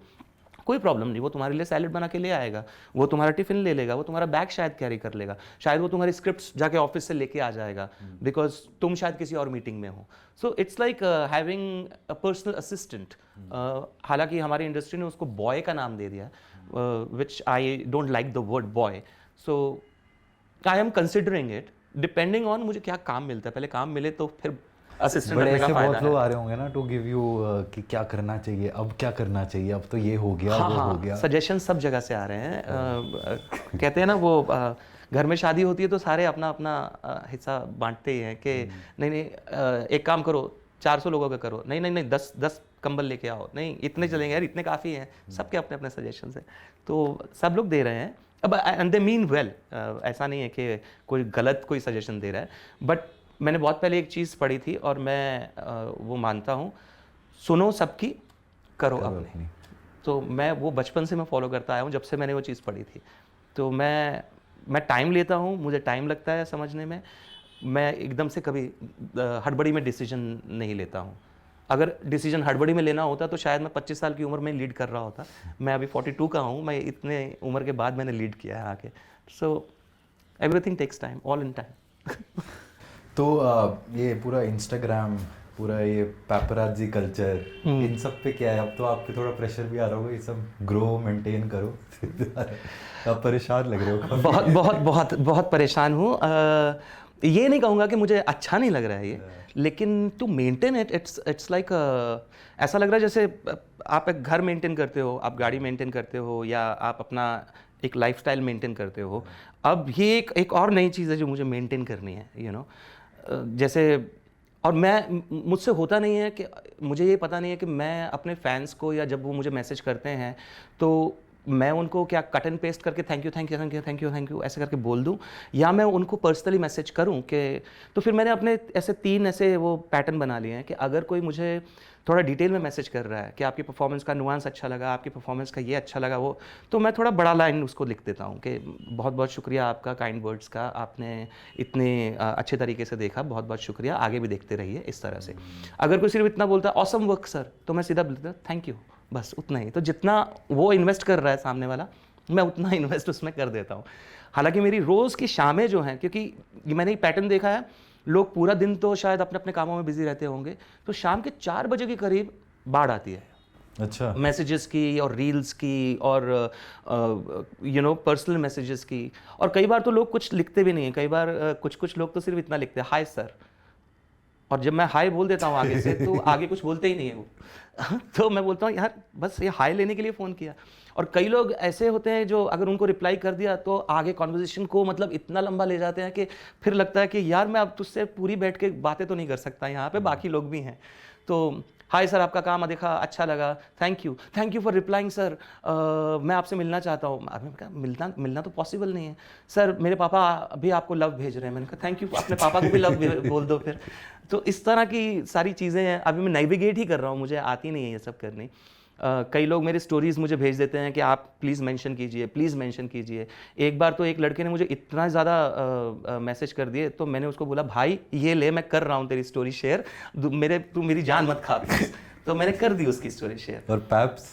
कोई प्रॉब्लम नहीं। वो तुम्हारे लिए सैलेड बना के ले आएगा, वो तुम्हारा टिफिन ले लेगा, वो तुम्हारा बैग शायद कैरी कर लेगा, शायद वो तुम्हारी स्क्रिप्ट्स जाके ऑफिस से लेके आ जाएगा बिकॉज तुम शायद किसी और मीटिंग में हो। So it's like having a personal assistant. हालांकि हमारी इंडस्ट्री ने उसको बॉय का नाम दे दिया, which I don't like the word boy. So I am considering it, depending on मुझे क्या काम मिलता है। पहले काम मिले तो फिर असिस्टेंट बट रखने का ऐसे फायदा बहुत लोग है। आ रहे होंगे ना टू गिव यू कि क्या करना चाहिए, अब क्या करना चाहिए, अब तो ये हो गया, वो हो गया। सजेशन सब जगह से आ रहे हैं। कहते हैं ना वो घर में शादी होती है तो सारे अपना अपना हिस्सा बांटते ही हैं कि नहीं नहीं एक काम करो 400 लोगों का करो, नहीं नहीं नहीं 10 कंबल लेके आओ, नहीं इतने चलेंगे यार, इतने काफ़ी हैं। सबके अपने अपने सजेशंस हैं, तो सब लोग दे रहे हैं। अब एंड दे मीन वेल, ऐसा नहीं है कि कोई गलत कोई सजेशन दे रहा है। बट मैंने बहुत पहले एक चीज़ पढ़ी थी और मैं वो मानता हूँ, सुनो सबकी, करो अपनी। तो मैं वो बचपन से मैं फॉलो करता आया हूँ, जब से मैंने वो चीज़ पढ़ी थी। तो मैं टाइम लेता हूँ, मुझे टाइम लगता है समझने में। मैं एकदम से कभी हड़बड़ी में डिसीजन नहीं लेता हूँ। अगर डिसीजन हड़बड़ी में लेना होता तो शायद मैं 25 साल की उम्र में लीड कर रहा होता। मैं अभी 42 का हूँ, मैं इतने उम्र के बाद मैंने लीड किया है आके। So everything takes time, all in time. तो ये पूरा इंस्टाग्राम, पूरा ये पैपराजी कल्चर, इन सब पे क्या है? अब तो आप पे थोड़ा प्रेशर भी आ रहा होगा, ये सब ग्रो मेंटेन करो। आप परेशान लग रहे हो काफी। बहुत बहुत बहुत बहुत परेशान हूँ। ये नहीं कहूँगा कि मुझे अच्छा नहीं लग रहा है ये, लेकिन to maintain it, it's like ऐसा लग रहा है जैसे आप एक घर मेंटेन करते हो, आप गाड़ी मेंटेन करते हो, या आप अपना एक लाइफस्टाइल मेंटेन करते हो। अब ये एक और नई चीज़ है जो मुझे मेंटेन करनी है, यू नो। जैसे, और मुझसे होता नहीं है कि मुझे ये पता नहीं है कि मैं अपने फैंस को, या जब वो मुझे मैसेज करते हैं तो मैं उनको क्या कट एंड पेस्ट करके thank you thank you thank you thank you thank you ऐसे करके बोल दूं, या मैं उनको पर्सनली मैसेज करूं कि। तो फिर मैंने अपने ऐसे 3 ऐसे वो पैटर्न बना लिए हैं कि अगर कोई मुझे थोड़ा डिटेल में मैसेज कर रहा है कि आपकी परफॉर्मेंस का नुआंस अच्छा लगा, आपकी परफॉर्मेंस का ये अच्छा लगा, वो तो मैं थोड़ा बड़ा लाइन उसको लिख देता हूँ कि बहुत बहुत शुक्रिया आपका, काइंड वर्ड्स का, आपने इतने अच्छे तरीके से देखा, बहुत बहुत शुक्रिया, आगे भी देखते रहिए इस तरह से। अगर कोई सिर्फ इतना बोलता है ऑसम वर्क सर, तो मैं सीधा बोलता थैंक यू, बस उतना ही। तो जितना वो इन्वेस्ट कर रहा है सामने वाला, मैं उतना इन्वेस्ट उसमें कर देता हूँ। हालांकि मेरी रोज़ की शामें जो हैं, क्योंकि मैंने एक पैटर्न देखा है, लोग पूरा दिन तो शायद अपने अपने कामों में बिजी रहते होंगे, तो शाम के 4 बजे के करीब बाढ़ आती है। अच्छा। मैसेजेस की और रील्स की और यू नो पर्सनल मैसेजेस की। और कई बार तो लोग कुछ लिखते भी नहीं हैं, कई बार कुछ लोग तो सिर्फ इतना लिखते हैं, हाय सर। और जब मैं हाय बोल देता हूँ आगे से, तो आगे कुछ बोलते ही नहीं है वो। तो मैं बोलता हूँ यार बस ये हाय लेने के लिए फ़ोन किया। और कई लोग ऐसे होते हैं जो अगर उनको रिप्लाई कर दिया तो आगे कॉन्वर्जेशन को मतलब इतना लंबा ले जाते हैं कि फिर लगता है कि यार मैं अब तुझसे पूरी बैठ के बातें तो नहीं कर सकता, यहाँ पे बाकी लोग भी हैं। तो हाय सर, आपका काम देखा, अच्छा लगा, thank you for replying sir, मैं आपसे मिलना चाहता हूँ। मैंने कहा मिलना तो पॉसिबल नहीं है सर, मेरे पापा अभी आपको लव भेज रहे हैं। मैंने कहा थैंक यू, अपने पापा को भी लव बोल दो फिर। तो इस तरह की सारी चीज़ें हैं। अभी मैं नेविगेट ही कर रहा हूँ, मुझे आती नहीं है ये सब करनी। कई लोग मेरी स्टोरीज़ मुझे भेज देते हैं कि आप प्लीज़ मेंशन कीजिए, प्लीज़ मेंशन कीजिए। एक बार तो एक लड़के ने मुझे इतना ज़्यादा मैसेज कर दिए, तो मैंने उसको बोला भाई ये ले, मैं कर रहा हूँ तेरी स्टोरी शेयर, तू मेरी जान मत खा। तो मैंने कर दी उसकी स्टोरी शेयर। और पैप्स?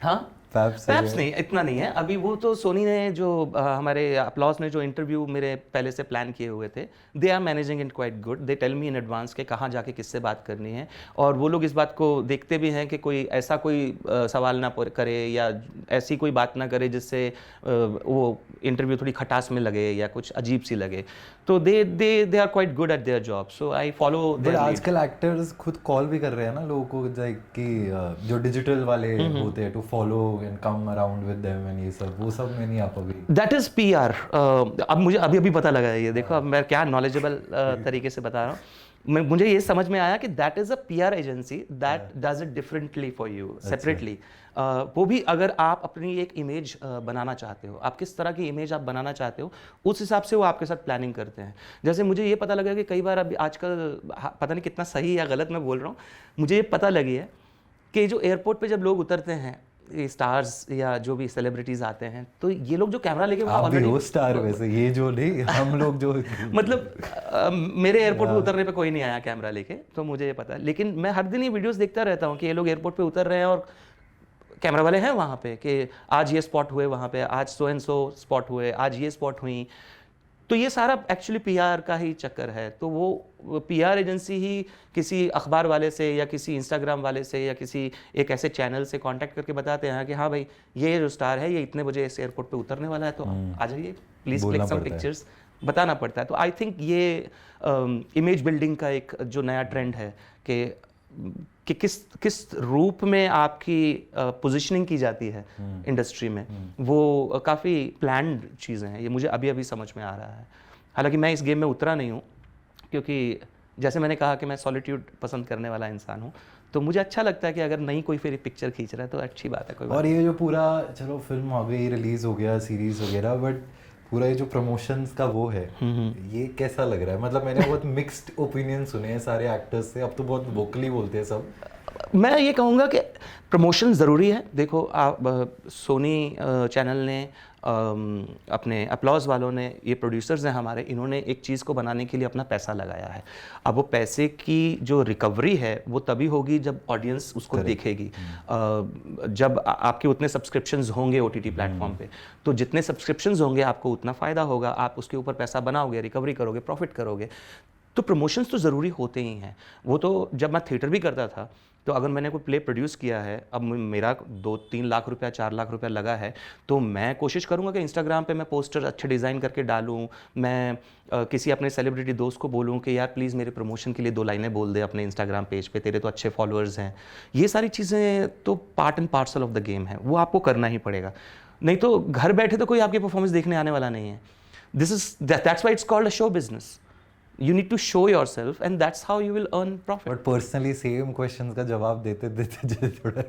हाँ, पैप्स नहीं, इतना नहीं है अभी। वो तो सोनी ने जो हमारे अपलॉज ने जो इंटरव्यू मेरे पहले से प्लान किए हुए थे, they are managing it quite good. They tell me in advance के कहाँ जाके किससे बात करनी है, और वो लोग इस बात को देखते भी हैं कि कोई ऐसा कोई सवाल ना करे या ऐसी कोई बात ना करे जिससे वो इंटरव्यू थोड़ी खटास में लगे या कुछ अजीब सी लगे। तो they are quite good at their job, so I follow their lead. आजकल एक्टर्स खुद कॉल भी कर रहे हैं ना लोगों को, लाइक कि जो डिजिटल वाले होते हैं, to follow and come around with them and ये सब, वो सब में नहीं आप अभी? That is PR। अब मुझे अभी पता लगा है ये, देखो अब मैं क्या नॉलेजेबल तरीके से बता रहा हूँ। मुझे ये समझ में आया कि that is a PR agency that does it differently for you, separately. वो भी अगर आप अपनी एक इमेज बनाना चाहते हो, आप किस तरह की इमेज आप बनाना चाहते हो, उस हिसाब से वो आपके साथ प्लानिंग करते हैं। जैसे मुझे ये पता लगा कि कई बार अभी आजकल, पता नहीं कितना सही या गलत मैं बोल रहा हूँ, मुझे ये पता लगी है कि जो एयरपोर्ट पे जब लोग उतरते हैं, ये स्टार्स या जो भी सेलिब्रिटीज आते हैं, तो ये लोग जो कैमरा लेके आप भी हो स्टार वैसे, ये जो नहीं हम लोग जो मतलब मेरे एयरपोर्ट पे उतरने पे कोई नहीं आया कैमरा लेके, तो मुझे ये पता है। लेकिन मैं हर दिन ये वीडियोस देखता रहता हूँ कि ये लोग एयरपोर्ट पे उतर रहे हैं और कैमरा वाले हैं वहाँ पे कि आज ये स्पॉट हुए वहाँ पे, आज सो एंड सो स्पॉट हुए, आज ये स्पॉट हुई। तो ये सारा एक्चुअली पीआर का ही चक्कर है। तो वो पीआर एजेंसी ही किसी अखबार वाले से या किसी इंस्टाग्राम वाले से या किसी एक ऐसे चैनल से कांटेक्ट करके बताते हैं कि हाँ भाई ये जो स्टार है ये इतने बजे इस एयरपोर्ट पे उतरने वाला है, तो आ जाइए प्लीज़ क्लिक सम पिक्चर्स, बताना पड़ता है। तो आई थिंक ये इमेज बिल्डिंग का एक जो नया ट्रेंड है कि किस रूप में आपकी पोजीशनिंग की जाती है इंडस्ट्री में, वो काफ़ी प्लान्ड चीज़ें हैं। ये मुझे अभी अभी समझ में आ रहा है। हालांकि मैं इस गेम में उतरा नहीं हूँ, क्योंकि जैसे मैंने कहा कि मैं सॉलिट्यूड पसंद करने वाला इंसान हूँ, तो मुझे अच्छा लगता है कि अगर नहीं कोई फिर पिक्चर खींच रहा है तो अच्छी बात है, कोई बात। और ये जो पूरा चलो फिल्म हो गई, रिलीज हो गया, सीरीज वगैरह, बट पूरा ये जो प्रमोशंस का वो है, ये कैसा लग रहा है? मतलब मैंने बहुत मिक्स्ड ओपिनियन सुने हैं सारे एक्टर्स से, अब तो बहुत वोकली बोलते हैं सब। मैं ये कहूँगा कि प्रमोशन ज़रूरी है। देखो आप सोनी चैनल ने अपने अपलॉज वालों ने, ये प्रोड्यूसर्स हैं हमारे, इन्होंने एक चीज़ को बनाने के लिए अपना पैसा लगाया है। अब वो पैसे की जो रिकवरी है वो तभी होगी जब ऑडियंस उसको देखेगी, जब आपके उतने सब्सक्रिप्शंस होंगे OTT प्लेटफॉर्म पे, तो जितने सब्सक्रिप्शंस होंगे आपको उतना फ़ायदा होगा, आप उसके ऊपर पैसा बनाओगे, रिकवरी करोगे, प्रॉफिट करोगे। तो प्रमोशंस तो ज़रूरी होते ही हैं। वो तो जब मैं थिएटर भी करता था, तो अगर मैंने कोई प्ले प्रोड्यूस किया है, अब मेरा 2-3 लाख रुपया 4 लाख रुपया लगा है, तो मैं कोशिश करूँगा कि इंस्टाग्राम पे मैं पोस्टर अच्छे डिज़ाइन करके डालूँ। मैं किसी अपने सेलिब्रिटी दोस्त को बोलूँ कि यार प्लीज़ मेरे प्रमोशन के लिए 2 लाइनें बोल दे अपने इंस्टाग्राम पेज पे, तेरे तो अच्छे फॉलोअर्स हैं। ये सारी चीज़ें तो part and parcel of the game है, वो आपको करना ही पड़ेगा। नहीं तो घर बैठे तो कोई आपकी परफॉर्मेंस देखने आने वाला नहीं है। That's why it's called a show business. You need to show yourself and that's how you will earn profit. But personally same questions का जवाब देते देते थोड़ा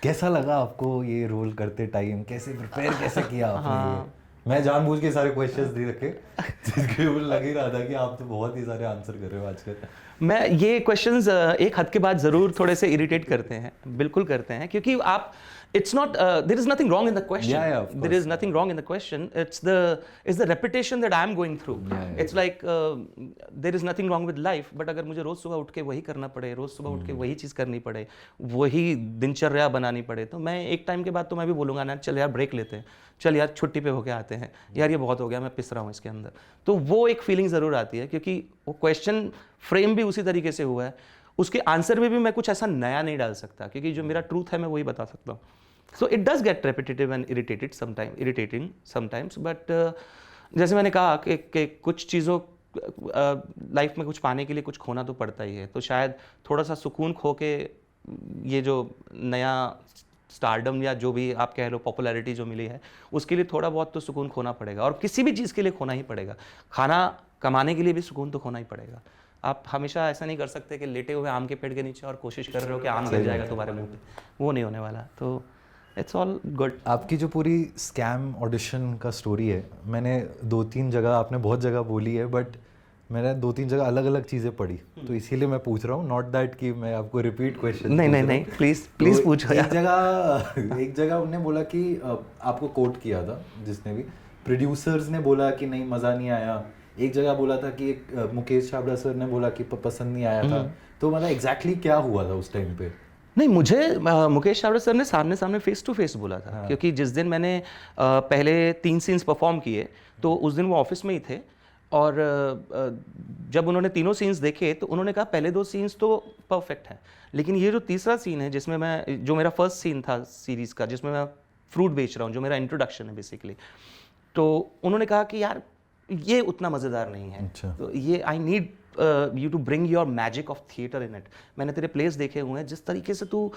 कैसा लगा आपको ये रोल करते टाइम? कैसे प्रिपेयर कैसे किया आपने? ये मैं जानबूझ के सारे क्वेश्चंस दे रखे जिसके ऊपर लग ही रहा था कि आप तो बहुत ही सारे आंसर कर रहे हो आजकल। मैं ये क्वेश्चंस एक हद के बाद ज़रूर थोड़े से इरिटेट करते हैं, बिल्कुल करते हैं, क्योंकि आप it's not there is nothing wrong in the question. Yeah, there is nothing wrong in the question. It's the repetition that I'm going through. It's like there is nothing wrong with life, but अगर मुझे रोज सुबह उठ के वही करना पड़े, रोज सुबह उठ के वही चीज़ करनी पड़े, वही दिनचर्या बनानी पड़े, तो मैं एक टाइम के बाद तो मैं भी बोलूँगा ना, चल यार ब्रेक लेते हैं, चल यार छुट्टी पे होके आते हैं, यार ये बहुत हो गया, मैं पिस रहा हूँ इसके अंदर। तो वो एक फीलिंग ज़रूर आती है, क्योंकि वो क्वेश्चन फ्रेम भी उसी तरीके से हुआ है, उसके आंसर में भी मैं कुछ ऐसा नया नहीं डाल सकता, क्योंकि जो मेरा ट्रूथ है मैं वही बता सकता हूँ। So it does get repetitive and irritating sometimes, but जैसे मैंने कहा कि कुछ चीज़ों लाइफ में कुछ पाने के लिए कुछ खोना तो पड़ता ही है, तो शायद थोड़ा सा सुकून खो के ये जो नया स्टारडम या जो भी आप कह लो पॉपुलैरिटी जो मिली है, उसके लिए थोड़ा बहुत तो सुकून खोना पड़ेगा, और किसी भी चीज़ के लिए खोना ही पड़ेगा। खाना कमाने के लिए भी सुकून तो खोना ही पड़ेगा। आप हमेशा ऐसा नहीं कर सकते कि लेटे हुए आम के पेड़ के नीचे और कोशिश कर रहे हो कि आम गिर जाएगा तुम्हारे मुंह पे, वो नहीं होने वाला। तो इट्स ऑल गुड। आपकी जो पूरी स्कैम ऑडिशन का स्टोरी है, मैंने 2-3 जगह, आपने बहुत जगह बोली है, बट मैंने 2-3 जगह अलग अलग चीज़ें पढ़ी, तो इसीलिए मैं पूछ रहा हूँ, नॉट दैट कि मैं आपको रिपीट क्वेश्चन। नहीं प्लीज़ तो पूछो। एक जगह उन्होंने बोला कि आपको कोट किया था जिसने भी, प्रोड्यूसर्स ने बोला कि नहीं मज़ा नहीं आया, एक जगह बोला था कि एक मुकेश छाबड़ा सर ने बोला कि पसंद नहीं आया था, तो मतलब एग्जैक्टली क्या हुआ था उस टाइम पे? नहीं, मुझे मुकेश छाबड़ा सर ने सामने फेस टू फेस बोला था। क्योंकि जिस दिन मैंने पहले 3 सीन्स परफॉर्म किए, तो उस दिन वो ऑफिस में ही थे, और जब उन्होंने तीनों सीन्स देखे तो उन्होंने कहा पहले 2 सीन्स तो परफेक्ट हैं, लेकिन ये जो तीसरा सीन है जिसमें जो मेरा फर्स्ट सीन था सीरीज़ का, जिसमें मैं फ्रूट बेच रहा हूँ, जो मेरा इंट्रोडक्शन है बेसिकली, तो उन्होंने कहा कि यार ये उतना मज़ेदार नहीं है। अच्छा। तो ये I need you to bring your magic of theatre in it. मैंने तेरे प्लेस देखे हुए हैं, जिस तरीके से तू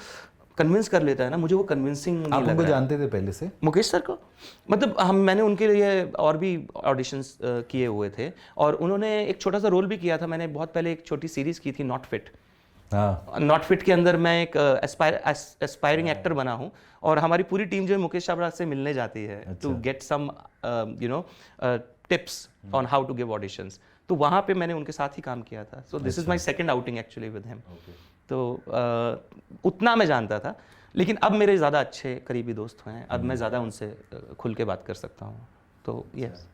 कन्विंस कर लेता है ना, मुझे वो कन्विंसिंग नहीं लग रहा। आप उनको जानते थे पहले से? मुकेश सर को मतलब मैंने उनके लिए और भी ऑडिशंस किए हुए थे, और उन्होंने एक छोटा सा रोल भी किया था। मैंने बहुत पहले एक छोटी सीरीज़ की थी नॉट फिट। नॉट फिट के अंदर मैं एक एस्पायरिंग एक्टर बना हूँ, और हमारी पूरी टीम जो है मुकेश छाबड़ा से मिलने जाती है to get some tips on how to give auditions. तो वहाँ पे मैंने उनके साथ ही काम किया था। So this is my second outing actually with him. तो उतना मैं जानता था, लेकिन अब मेरे ज़्यादा अच्छे करीबी दोस्त हैं, अब मैं ज़्यादा उनसे खुल के बात कर सकता हूँ, तो यस।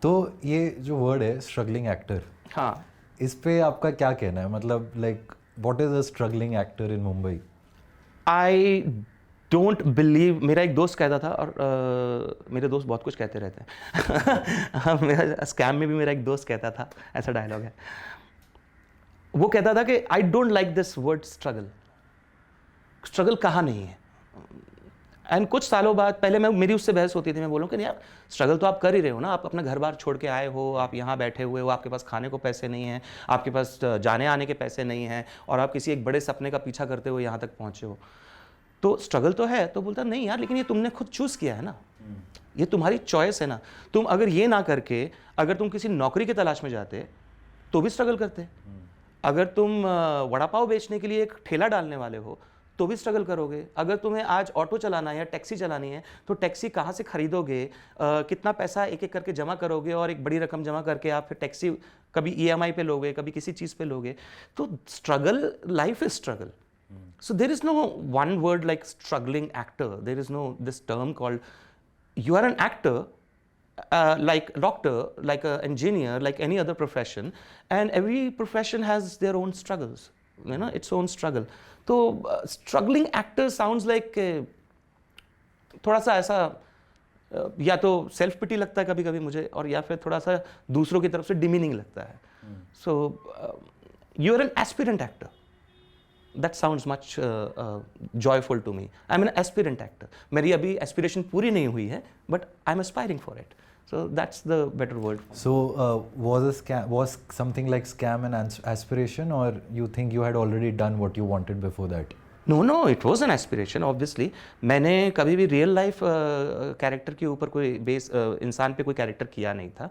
तो ये जो वर्ड है स्ट्रगलिंग एक्टर, हाँ, इस पे आपका क्या कहना है? मतलब like what is a struggling actor in Mumbai? I don't believe, मेरा एक दोस्त कहता था, और मेरे दोस्त बहुत कुछ कहते रहते हैं मेरा स्कैम में भी मेरा एक दोस्त कहता था, ऐसा डायलॉग है, वो कहता था कि आई don't like this word struggle, struggle कहाँ नहीं है। एंड कुछ सालों बाद, पहले मेरी उससे बहस होती थी, मैं बोलूँ कि यार स्ट्रगल तो आप कर ही रहे हो ना, आप अपना घर बार छोड़ के आए हो, आप यहाँ बैठे हुए हो, आपके पास खाने को पैसे नहीं हैं, आपके पास जाने आने के पैसे नहीं हैं, और आप किसी एक बड़े सपने का पीछा करते हुए यहाँ तक पहुँचे हो, तो स्ट्रगल तो है। तो बोलता नहीं यार, लेकिन ये तुमने खुद चूज़ किया है ना, ये तुम्हारी चॉइस है ना। तुम अगर ये ना करके अगर तुम किसी नौकरी की तलाश में जाते तो भी स्ट्रगल करते, अगर तुम वड़ा पाव बेचने के लिए एक ठेला डालने वाले हो तो भी स्ट्रगल करोगे, अगर तुम्हें आज ऑटो चलाना है या टैक्सी चलानी है तो टैक्सी कहाँ से खरीदोगे, कितना पैसा एक एक करके जमा करोगे, और एक बड़ी रकम जमा करके आप फिर टैक्सी कभी EMI पे लोगे, कभी किसी चीज़ पे लोगे। तो struggle, life is struggle. So there is no one word like struggling actor. There is no this term called, you are an actor, like a doctor, like an engineer, like any other profession, and every profession has their own struggles, you know, its own struggle. So struggling actor sounds like थोड़ा सा ऐसा या तो self पिटी लगता है कभी कभी मुझे, और या फिर थोड़ा सा दूसरों की तरफ से डिमीनिंग लगता है। So you are an aspirant actor, that sounds much joyful to me. I'm an aspirant actor. मेरी अभी aspiration पूरी नहीं हुई है, but I'm aspiring for it. So that's the better word. So was something like scam an aspiration, or you think you had already done what you wanted before that? No, it was an aspiration obviously. मैंने कभी भी real life character के ऊपर कोई base इंसान पे कोई character किया नहीं था,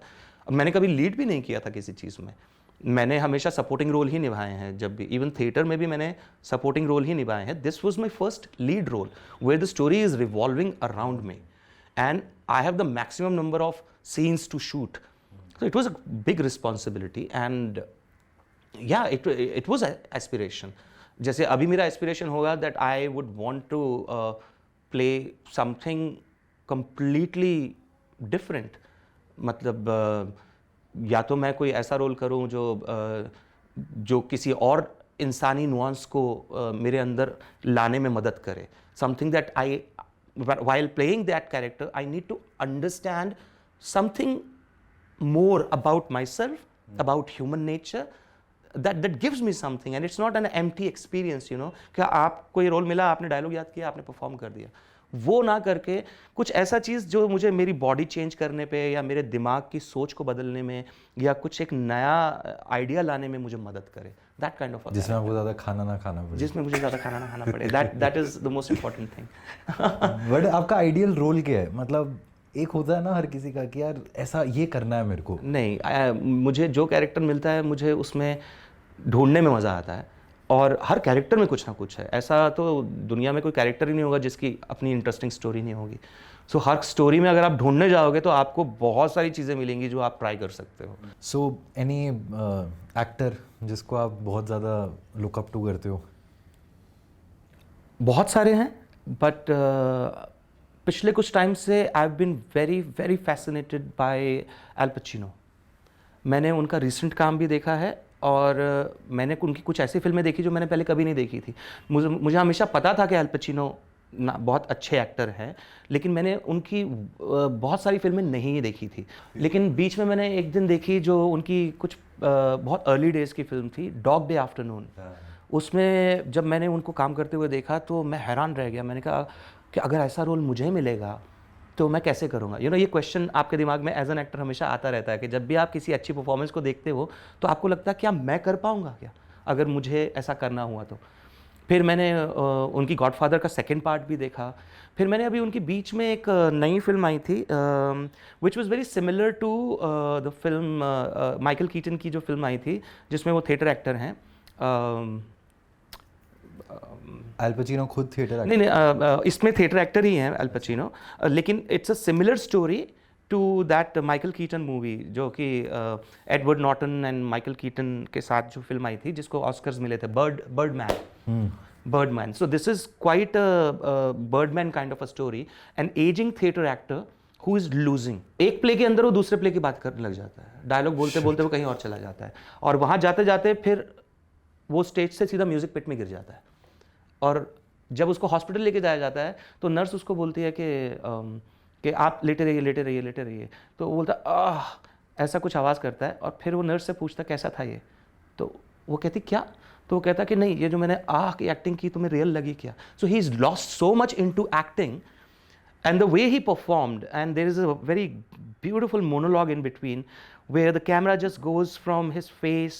मैंने कभी लीड भी नहीं किया था किसी चीज़ में, मैंने हमेशा सपोर्टिंग रोल ही निभाए हैं। जब भी इवन थिएटर में भी मैंने सपोर्टिंग रोल ही निभाए हैं। This was my first lead role where the story is revolving around me and I have the maximum number of scenes to shoot, so it was a big responsibility and yeah it was aspiration. जैसे अभी मेरा aspiration होगा that I would want to play something completely different, मतलब या तो मैं कोई ऐसा रोल करूं जो किसी और इंसानी नुआंस को मेरे अंदर लाने में मदद करे, something that I while playing that character I need to understand something more about myself, about human nature, that gives me something and it's not an empty experience, you know, कि आप कोई रोल मिला, आपने dialogue याद किया, आपने perform कर दिया, वो ना करके कुछ ऐसा चीज़ जो मुझे मेरी बॉडी चेंज करने पे या मेरे दिमाग की सोच को बदलने में या कुछ एक नया आइडिया लाने में मुझे मदद करे, दैट काइंड ऑफ, जिसमें आपको ज़्यादा खाना ना खाना पड़े, जिसमें मुझे ज़्यादा खाना ना खाना पड़े, that is the most important thing. But आपका आइडियल रोल क्या है? मतलब एक होता है ना हर किसी का कि यार ऐसा ये करना है मेरे को। नहीं, मुझे जो कैरेक्टर मिलता है मुझे उसमें ढूंढने में मज़ा आता है, और हर कैरेक्टर में कुछ ना कुछ है। ऐसा तो दुनिया में कोई कैरेक्टर ही नहीं होगा जिसकी अपनी इंटरेस्टिंग स्टोरी नहीं होगी। सो हर स्टोरी में अगर आप ढूंढने जाओगे तो आपको बहुत सारी चीज़ें मिलेंगी जो आप ट्राई कर सकते हो। सो एनी एक्टर जिसको आप बहुत ज़्यादा लुकअप टू करते हो? बहुत सारे हैं, बट पिछले कुछ टाइम से I have been very very fascinated by Al Pacino. मैंने उनका रिसेंट काम भी देखा है, और मैंने उनकी कुछ ऐसी फिल्में देखी जो मैंने पहले कभी नहीं देखी थी। मुझे हमेशा पता था कि एल पचिनो बहुत अच्छे एक्टर हैं, लेकिन मैंने उनकी बहुत सारी फिल्में नहीं देखी थी। लेकिन बीच में मैंने एक दिन देखी जो उनकी कुछ बहुत अर्ली डेज़ की फिल्म थी, डॉग डे आफ्टरनून। उसमें जब मैंने उनको काम करते हुए देखा तो मैं हैरान रह गया। मैंने कहा कि अगर ऐसा रोल मुझे मिलेगा तो मैं कैसे करूँगा। यू नो, ये क्वेश्चन आपके दिमाग में एज एन एक्टर हमेशा आता रहता है कि जब भी आप किसी अच्छी परफॉर्मेंस को देखते हो तो आपको लगता है क्या मैं कर पाऊँगा क्या अगर मुझे ऐसा करना हुआ तो। फिर मैंने उनकी गॉडफादर का सेकंड पार्ट भी देखा। फिर मैंने अभी उनकी बीच में एक नई फिल्म आई थी which was very similar to the film Michael Keaton की जो फिल्म आई थी जिसमें वो थिएटर एक्टर हैं। एल पचिनो खुद थिएटर नहीं, इसमें थिएटर एक्टर ही हैं एल पचिनो, लेकिन it's a similar story to that Michael Keaton movie जो कि Edward Norton and Michael Keaton के साथ जो फिल्म आई थी जिसको ऑस्कर्स मिले थे, bird man. Birdman. So this is quite a Birdman kind of a story. An aging theatre actor who is losing. एक प्ले के अंदर वो दूसरे प्ले की बात करने लग जाता है, डायलॉग बोलते बोलते वो कहीं और चला जाता है, और वहाँ जाते जाते फिर वो स्टेज से सीधा म्यूजिक पिट में गिर जाता है। और जब उसको हॉस्पिटल लेके जाया जाता है तो नर्स उसको बोलती है कि आप लेटे रहिए लेटे रहिए लेटे रहिए। तो वो बोलता आह, ऐसा कुछ आवाज़ करता है, और फिर वो नर्स से पूछता कैसा था ये, तो वो कहती क्या, तो वो कहता कि नहीं, ये जो मैंने आह की एक्टिंग की तुम्हें रियल लगी क्या। So he is lost so much into acting and the way he performed, and there is a very beautiful monologue in between where the camera just goes from his face,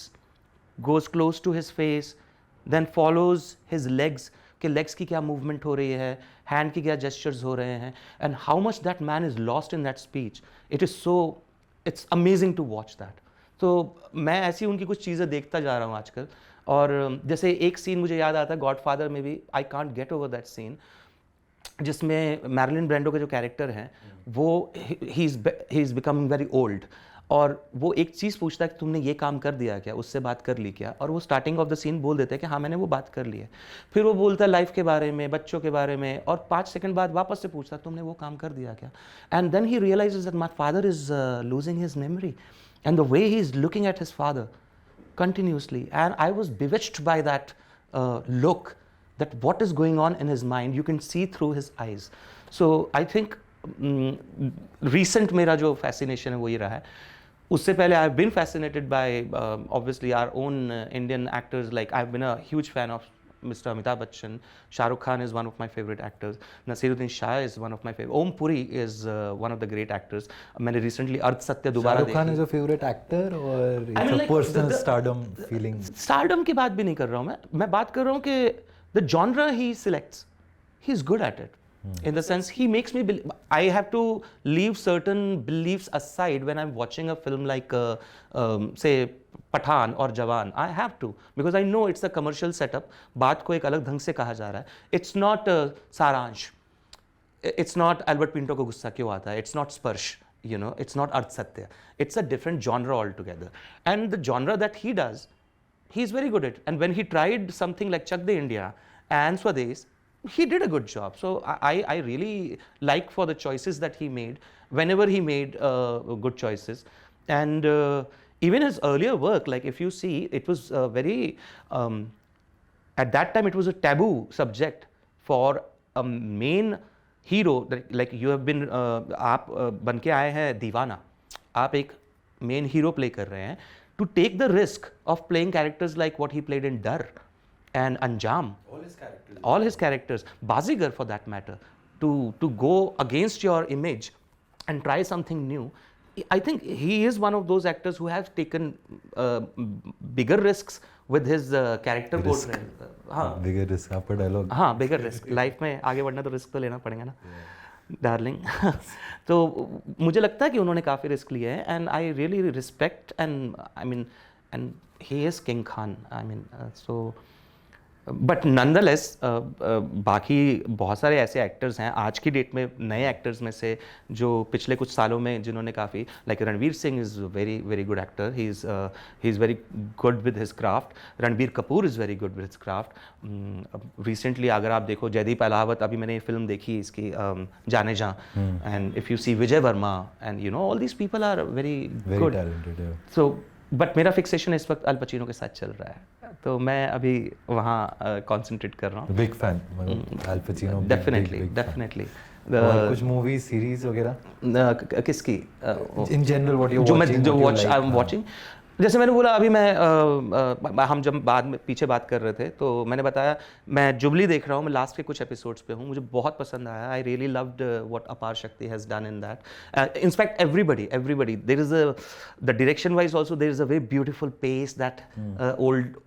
goes close to his face, then follows his legs, कि legs की क्या movement हो रही है, hand की क्या gestures हो रहे हैं, and how much that man is lost in that speech. It is so, it's amazing to watch that. तो मैं ऐसी उनकी कुछ चीज़ें देखता जा रहा हूँ आजकल। और जैसे एक सीन मुझे याद आता है गॉडफादर में भी, I can't get over that scene, जिसमें मैरिलिन ब्रेंडो के जो कैरेक्टर हैं वो he is becoming very old, और वो एक चीज़ पूछता है कि तुमने ये काम कर दिया क्या, उससे बात कर ली क्या, और वो स्टार्टिंग ऑफ द सीन बोल देते हैं कि हाँ मैंने वो बात कर ली है। फिर वो बोलता है लाइफ के बारे में, बच्चों के बारे में, और 5 सेकंड बाद वापस से पूछता है तुमने वो काम कर दिया क्या, and then he realises that my father is losing his memory, and the way he is looking at his father continuously, and I was bewitched by that look, that what is going on in his mind, you can see through his eyes. So I think recent मेरा जो fascination है वो ये रहा है। उससे पहले I have been fascinated by obviously our own Indian actors, like I've been a huge fan of Mr. Amitabh Bachchan. Shah Rukh Khan is one of my favorite actors. Nasiruddin Shah is one of my favorite. Om Puri is one of the great actors. मैंने recently अर्ध सत्य दोबारा देखी। Shah Rukh Khan is a favorite actor or it's a like personal stardom feeling? Stardom की बात भी नहीं कर रहा हूँ मैं बात कर रहा हूँ कि the genre he selects, he's good at it. In the sense he makes me believe, I have to leave certain beliefs aside when I'm watching a film like say Pathan or Jawan. I have to, because I know it's a commercial setup. बात को एक अलग ढंग से कहा जा रहा है। It's not सारांश, it's not Albert Pinto को गुस्सा क्यों आता है, it's not स्पर्श, you know, it's not अर्ध सत्य, it's a different genre altogether. And the genre that he does, he's very good at it. And when he tried something like Chak De India and Swades, he did a good job. So I really like for the choices that he made, whenever he made good choices. And even his earlier work, like if you see, it was very, at that time it was a taboo subject for a main hero, like you have been, आप बन के आए हैं दीवाना, आप एक main hero play कर रहे हैं, to take the risk of playing characters like what he played in Dar and Anjam, all his characters, Bazigar for that matter, to go against your image and try something new. I think he is one of those actors who have taken bigger risks with his character portrayal. हाँ, bigger risk, आपका dialogue. हाँ, bigger risk. Life में आगे बढ़ना तो risk तो लेना पड़ेगा ना, डार्लिंग। तो मुझे लगता है कि उन्होंने काफ़ी रिस्क लिए हैं, and I really respect, and I mean, and he is king Khan, I mean, so but nonetheless बाकी बहुत सारे ऐसे एक्टर्स हैं आज की डेट में, नए एक्टर्स में से जो पिछले कुछ सालों में जिन्होंने काफ़ी, like Ranveer Singh is very very good actor, he is very good with his craft, Ranbir Kapoor is very good with his craft. Recently अगर आप देखो जयदीप अलावत, अभी मैंने ये फिल्म देखी इसकी जाने जा, and if you see Vijay Varma, and you know all these people are very good talented. So but मेरा फिक्सेशन इस वक्त अल पचिनो के साथ चल रहा है, तो मैं अभी वहाँ कंसंट्रेट कर रहा हूँ। बिग फैन अल पचिनो, डेफिनेटली। और कुछ मूवी सीरीज वगैरह किसकी in general what you watching, I am watching, जैसे मैंने बोला अभी मैं हम जब बाद में पीछे बात कर रहे थे तो मैंने बताया मैं जुबली देख रहा हूँ, मैं लास्ट के कुछ एपिसोड्स पे हूँ, मुझे बहुत पसंद आया। I really loved what Aparshakti has done in that. In fact everybody there is the direction wise also there is a very beautiful pace, that old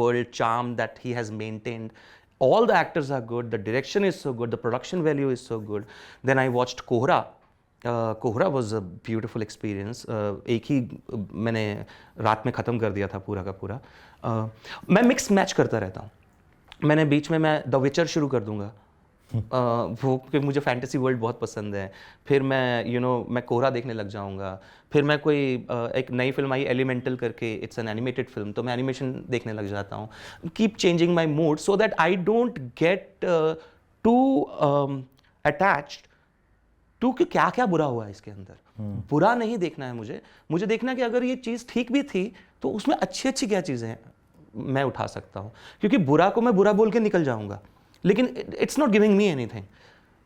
world charm that he has maintained. All the actors are good, the direction is so good, the production value is so good. Then I watched Kohra. Kohra was a beautiful experience. एक ही मैंने रात में ख़त्म कर दिया था पूरा का पूरा. मैं मिक्स मैच करता रहता हूँ. मैंने बीच में मैं द विचर शुरू कर दूंगा, वो क्योंकि मुझे फैंटेसी वर्ल्ड बहुत पसंद है। फिर मैं मैं कोरा देखने लग जाऊंगा। फिर मैं कोई एक नई फिल्म आई एलिमेंटल करके, इट्स एन एनिमेटेड फिल्म, तो मैं एनिमेशन देखने लग जाता हूँ। Keep changing my mood so that I don't get too attached to कि क्या क्या बुरा हुआ है इसके अंदर। बुरा नहीं देखना है मुझे देखना है कि अगर ये चीज़ ठीक भी थी तो उसमें अच्छी अच्छी क्या चीज़ें हैं मैं उठा सकता हूँ। क्योंकि बुरा को मैं बुरा बोल के निकल जाऊंगा, लेकिन it's not giving me anything.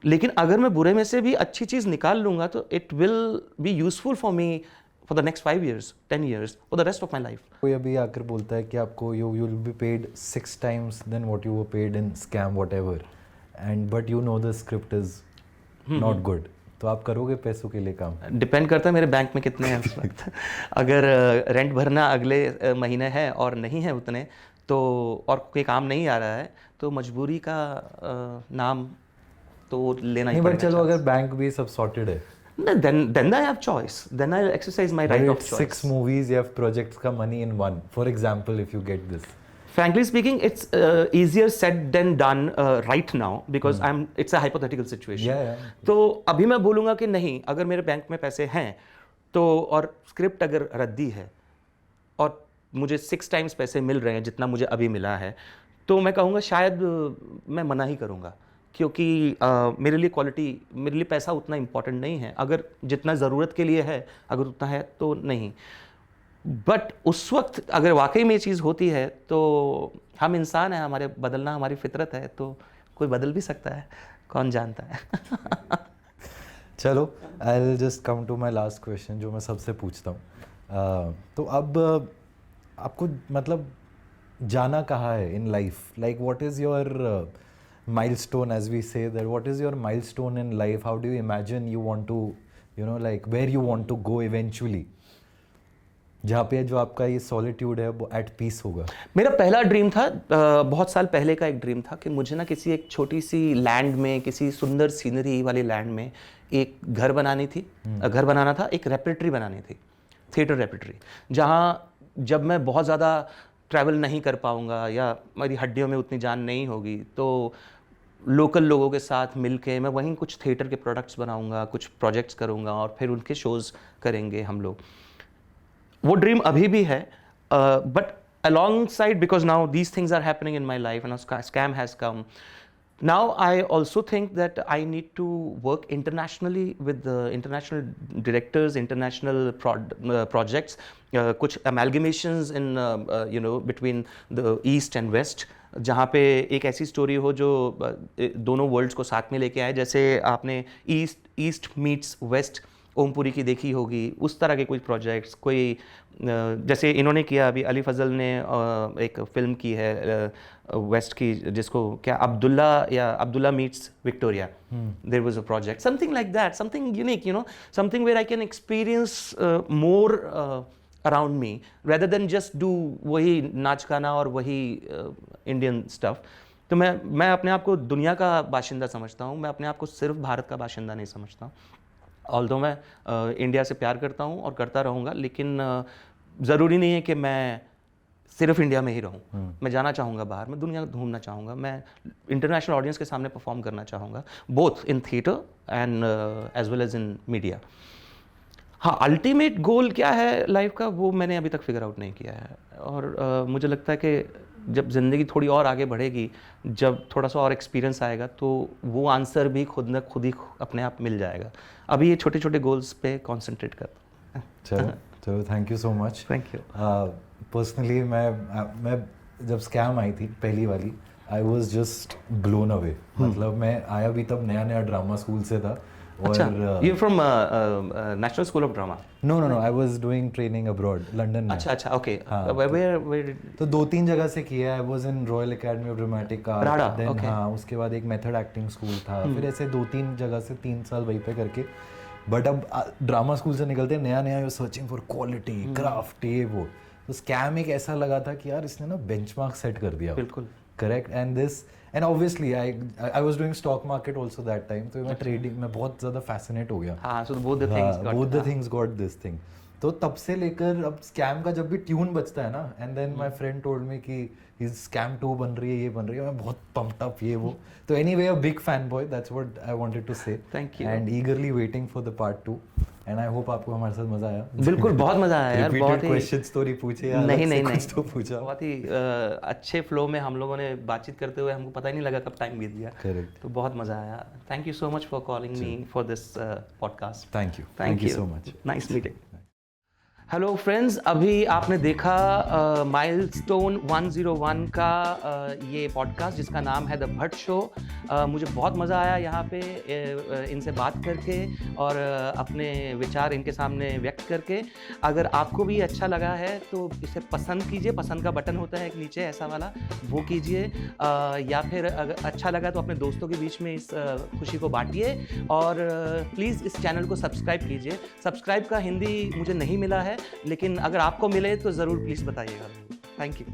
लेकिन अगर मैं बुरे में से भी अच्छी चीज़ निकाल लूंगा तो it will be useful for me for the next 5 years 10 years for the rest of my life. कोई अभी आकर बोलता है कि आपको you will be paid 6 times than what you were paid in Scam whatever, and but you know the script is not good, तो आप करोगे पैसों के लिए काम? डिपेंड करता है मेरे बैंक में कितने हैं उस वक्त। अगर रेंट भरना अगले महीने है और नहीं है उतने, तो और कोई काम नहीं आ रहा है, तो मजबूरी का नाम तो लेना ही नहीं, बट पड़ेगा। चलो अगर बैंक भी सब सॉर्टेड है, then I have choice, then I'll exercise my right of choice. 6 movies, you have projects का money in one, for example, if you get this. Frankly speaking, it's easier said than done right now because it's a hypothetical situation. Yeah. तो अभी मैं बोलूँगा कि नहीं, अगर मेरे bank में पैसे हैं तो, और स्क्रिप्ट अगर रद्दी है और मुझे 6 times पैसे मिल रहे हैं जितना मुझे अभी मिला है, तो मैं कहूँगा शायद मैं मना ही करूँगा। क्योंकि मेरे लिए पैसा उतना इम्पोर्टेंट नहीं है। अगर जितना ज़रूरत के लिए है, अगर उतना है तो नहीं। बट उस वक्त अगर वाकई में ये चीज़ होती है तो हम इंसान हैं, हमारे बदलना हमारी फितरत है, तो कोई बदल भी सकता है, कौन जानता है। चलो, I will just come to my last question जो मैं सबसे पूछता हूँ। तो अब आपको मतलब जाना कहाँ है in life? Like what is your milestone, as we say, that what is your milestone in life? How do you imagine you want to, like where you want to go eventually, जहाँ पे जो आपका ये solitude है वो at peace होगा? मेरा पहला ड्रीम था, बहुत साल पहले का एक ड्रीम था कि मुझे ना किसी एक छोटी सी लैंड में, किसी सुंदर सीनरी वाली लैंड में एक घर बनाना था, एक रेपर्टरी बनानी थी, थिएटर रेपर्टरी, जहाँ जब मैं बहुत ज़्यादा ट्रैवल नहीं कर पाऊँगा या मेरी हड्डियों में उतनी जान नहीं होगी, तो लोकल लोगों के साथ मिलके मैं वहीं कुछ थिएटर के प्रोडक्ट्स बनाऊंगा, कुछ प्रोजेक्ट्स करूंगा और फिर उनके शोज़ करेंगे हम लोग। वो ड्रीम अभी भी है, but alongside, because now these things are happening in my life and Scam has come, now I also think that I need to work internationally with the international directors, international projects, कुछ amalgamations in between the east and west, जहाँ पे एक ऐसी story हो जो दोनों world's को साथ में लेके आए। जैसे आपने ईस्ट मीट्स वेस्ट ओमपुरी की देखी होगी, उस तरह के कोई प्रोजेक्ट्स, कोई जैसे इन्होंने किया अभी, अली फजल ने एक फिल्म की है वेस्ट की, जिसको क्या Abdullah meets Victoria, there was a project, something like that, something unique, something where I can experience more around me rather than just do वही नाच गाना और वही इंडियन स्टफ। तो मैं अपने आप को दुनिया का बाशिंदा समझता हूँ, मैं अपने आप को सिर्फ भारत का बाशिंदा नहीं समझता हूँ। ऑल्दो मैं इंडिया से प्यार करता हूँ और करता रहूँगा, लेकिन ज़रूरी नहीं है कि मैं सिर्फ इंडिया में ही रहूँ। मैं जाना चाहूँगा बाहर, मैं दुनिया घूमना चाहूँगा, मैं इंटरनेशनल ऑडियंस के सामने परफॉर्म करना चाहूँगा, both in theatre and as well as in media. हाँ, अल्टीमेट गोल क्या है लाइफ का, वो मैंने अभी तक फिगर आउट नहीं किया है। और मुझे लगता है कि जब ज़िंदगी थोड़ी और आगे बढ़ेगी, जब थोड़ा सा और एक्सपीरियंस आएगा, तो वो आंसर भी खुद ही अपने आप मिल जाएगा। अभी ये छोटे छोटे गोल्स पे कॉन्सेंट्रेट करता हूँ। चलो, thank you so much. Thank you. Personally मैं जब स्कैम आई थी पहली वाली, I was just blown away. मतलब मैं आया भी तब नया ड्रामा स्कूल से था। अच्छा, you're from National School of Drama? No, I was doing training abroad, London में। अच्छा, okay. Where did? तो 2-3 जगह से किया है। I was in Royal Academy of Dramatic Art, then okay. हाँ, उसके बाद एक मेथड एक्टिंग स्कूल था, फिर ऐसे 2-3 जगह से 3 साल वहीं पे करके। बट अब ड्रामा स्कूल से निकलते नया you searching for quality, craft, ये वो। तो स्कैम एक ऐसा लगा था कि यार इसने ना बेंचमार्क सेट कर दिया। बिल्कुल correct. And obviously I was doing stock market also that time, तो मैं ट्रेडिंग में बहुत ज़्यादा फैसिनेट हो गया। हाँ, so both the things got this thing. तो तब से लेकर अब स्कैम का जब भी ट्यून बजता है ना, and then my friend told me कि स्कैम 2 बन रही है, ये बन रही है, मैं बहुत पम्प्ड अप ये वो. तो anyway a big fan boy, that's what I wanted to say. Thank you. And eagerly waiting for the part 2. And I hope आपको हमारे साथ मजा आया. बिल्कुल बहुत मजा आया यार, बहुत ही क्वेश्चंस तो नहीं पूछे या नहीं नहीं कुछ तो पूछा. बहुत ही अच्छे फ्लो में हम लोगों ने बातचीत करते हुए हमको पता ही नहीं लगा कब टाइम बीत गया. करेक्ट. तो बहुत मजा आया. Thank you so much for calling me for this podcast. Thank you so much. Nice meeting. Hello friends, अभी आपने देखा माइलस्टोन 101 का ये पॉडकास्ट जिसका नाम है द भट्ट शो. मुझे बहुत मज़ा आया यहाँ पे इनसे बात करके और अपने विचार इनके सामने व्यक्त करके. अगर आपको भी अच्छा लगा है तो इसे पसंद कीजिए. पसंद का बटन होता है एक नीचे ऐसा वाला, वो कीजिए. या फिर अगर अच्छा लगा तो अपने दोस्तों के बीच में इस खुशी को बांटिए. और प्लीज़ इस चैनल को सब्सक्राइब कीजिए. सब्सक्राइब का हिंदी मुझे नहीं मिला है, लेकिन अगर आपको मिले तो ज़रूर प्लीज़ बताइएगा. Thank you.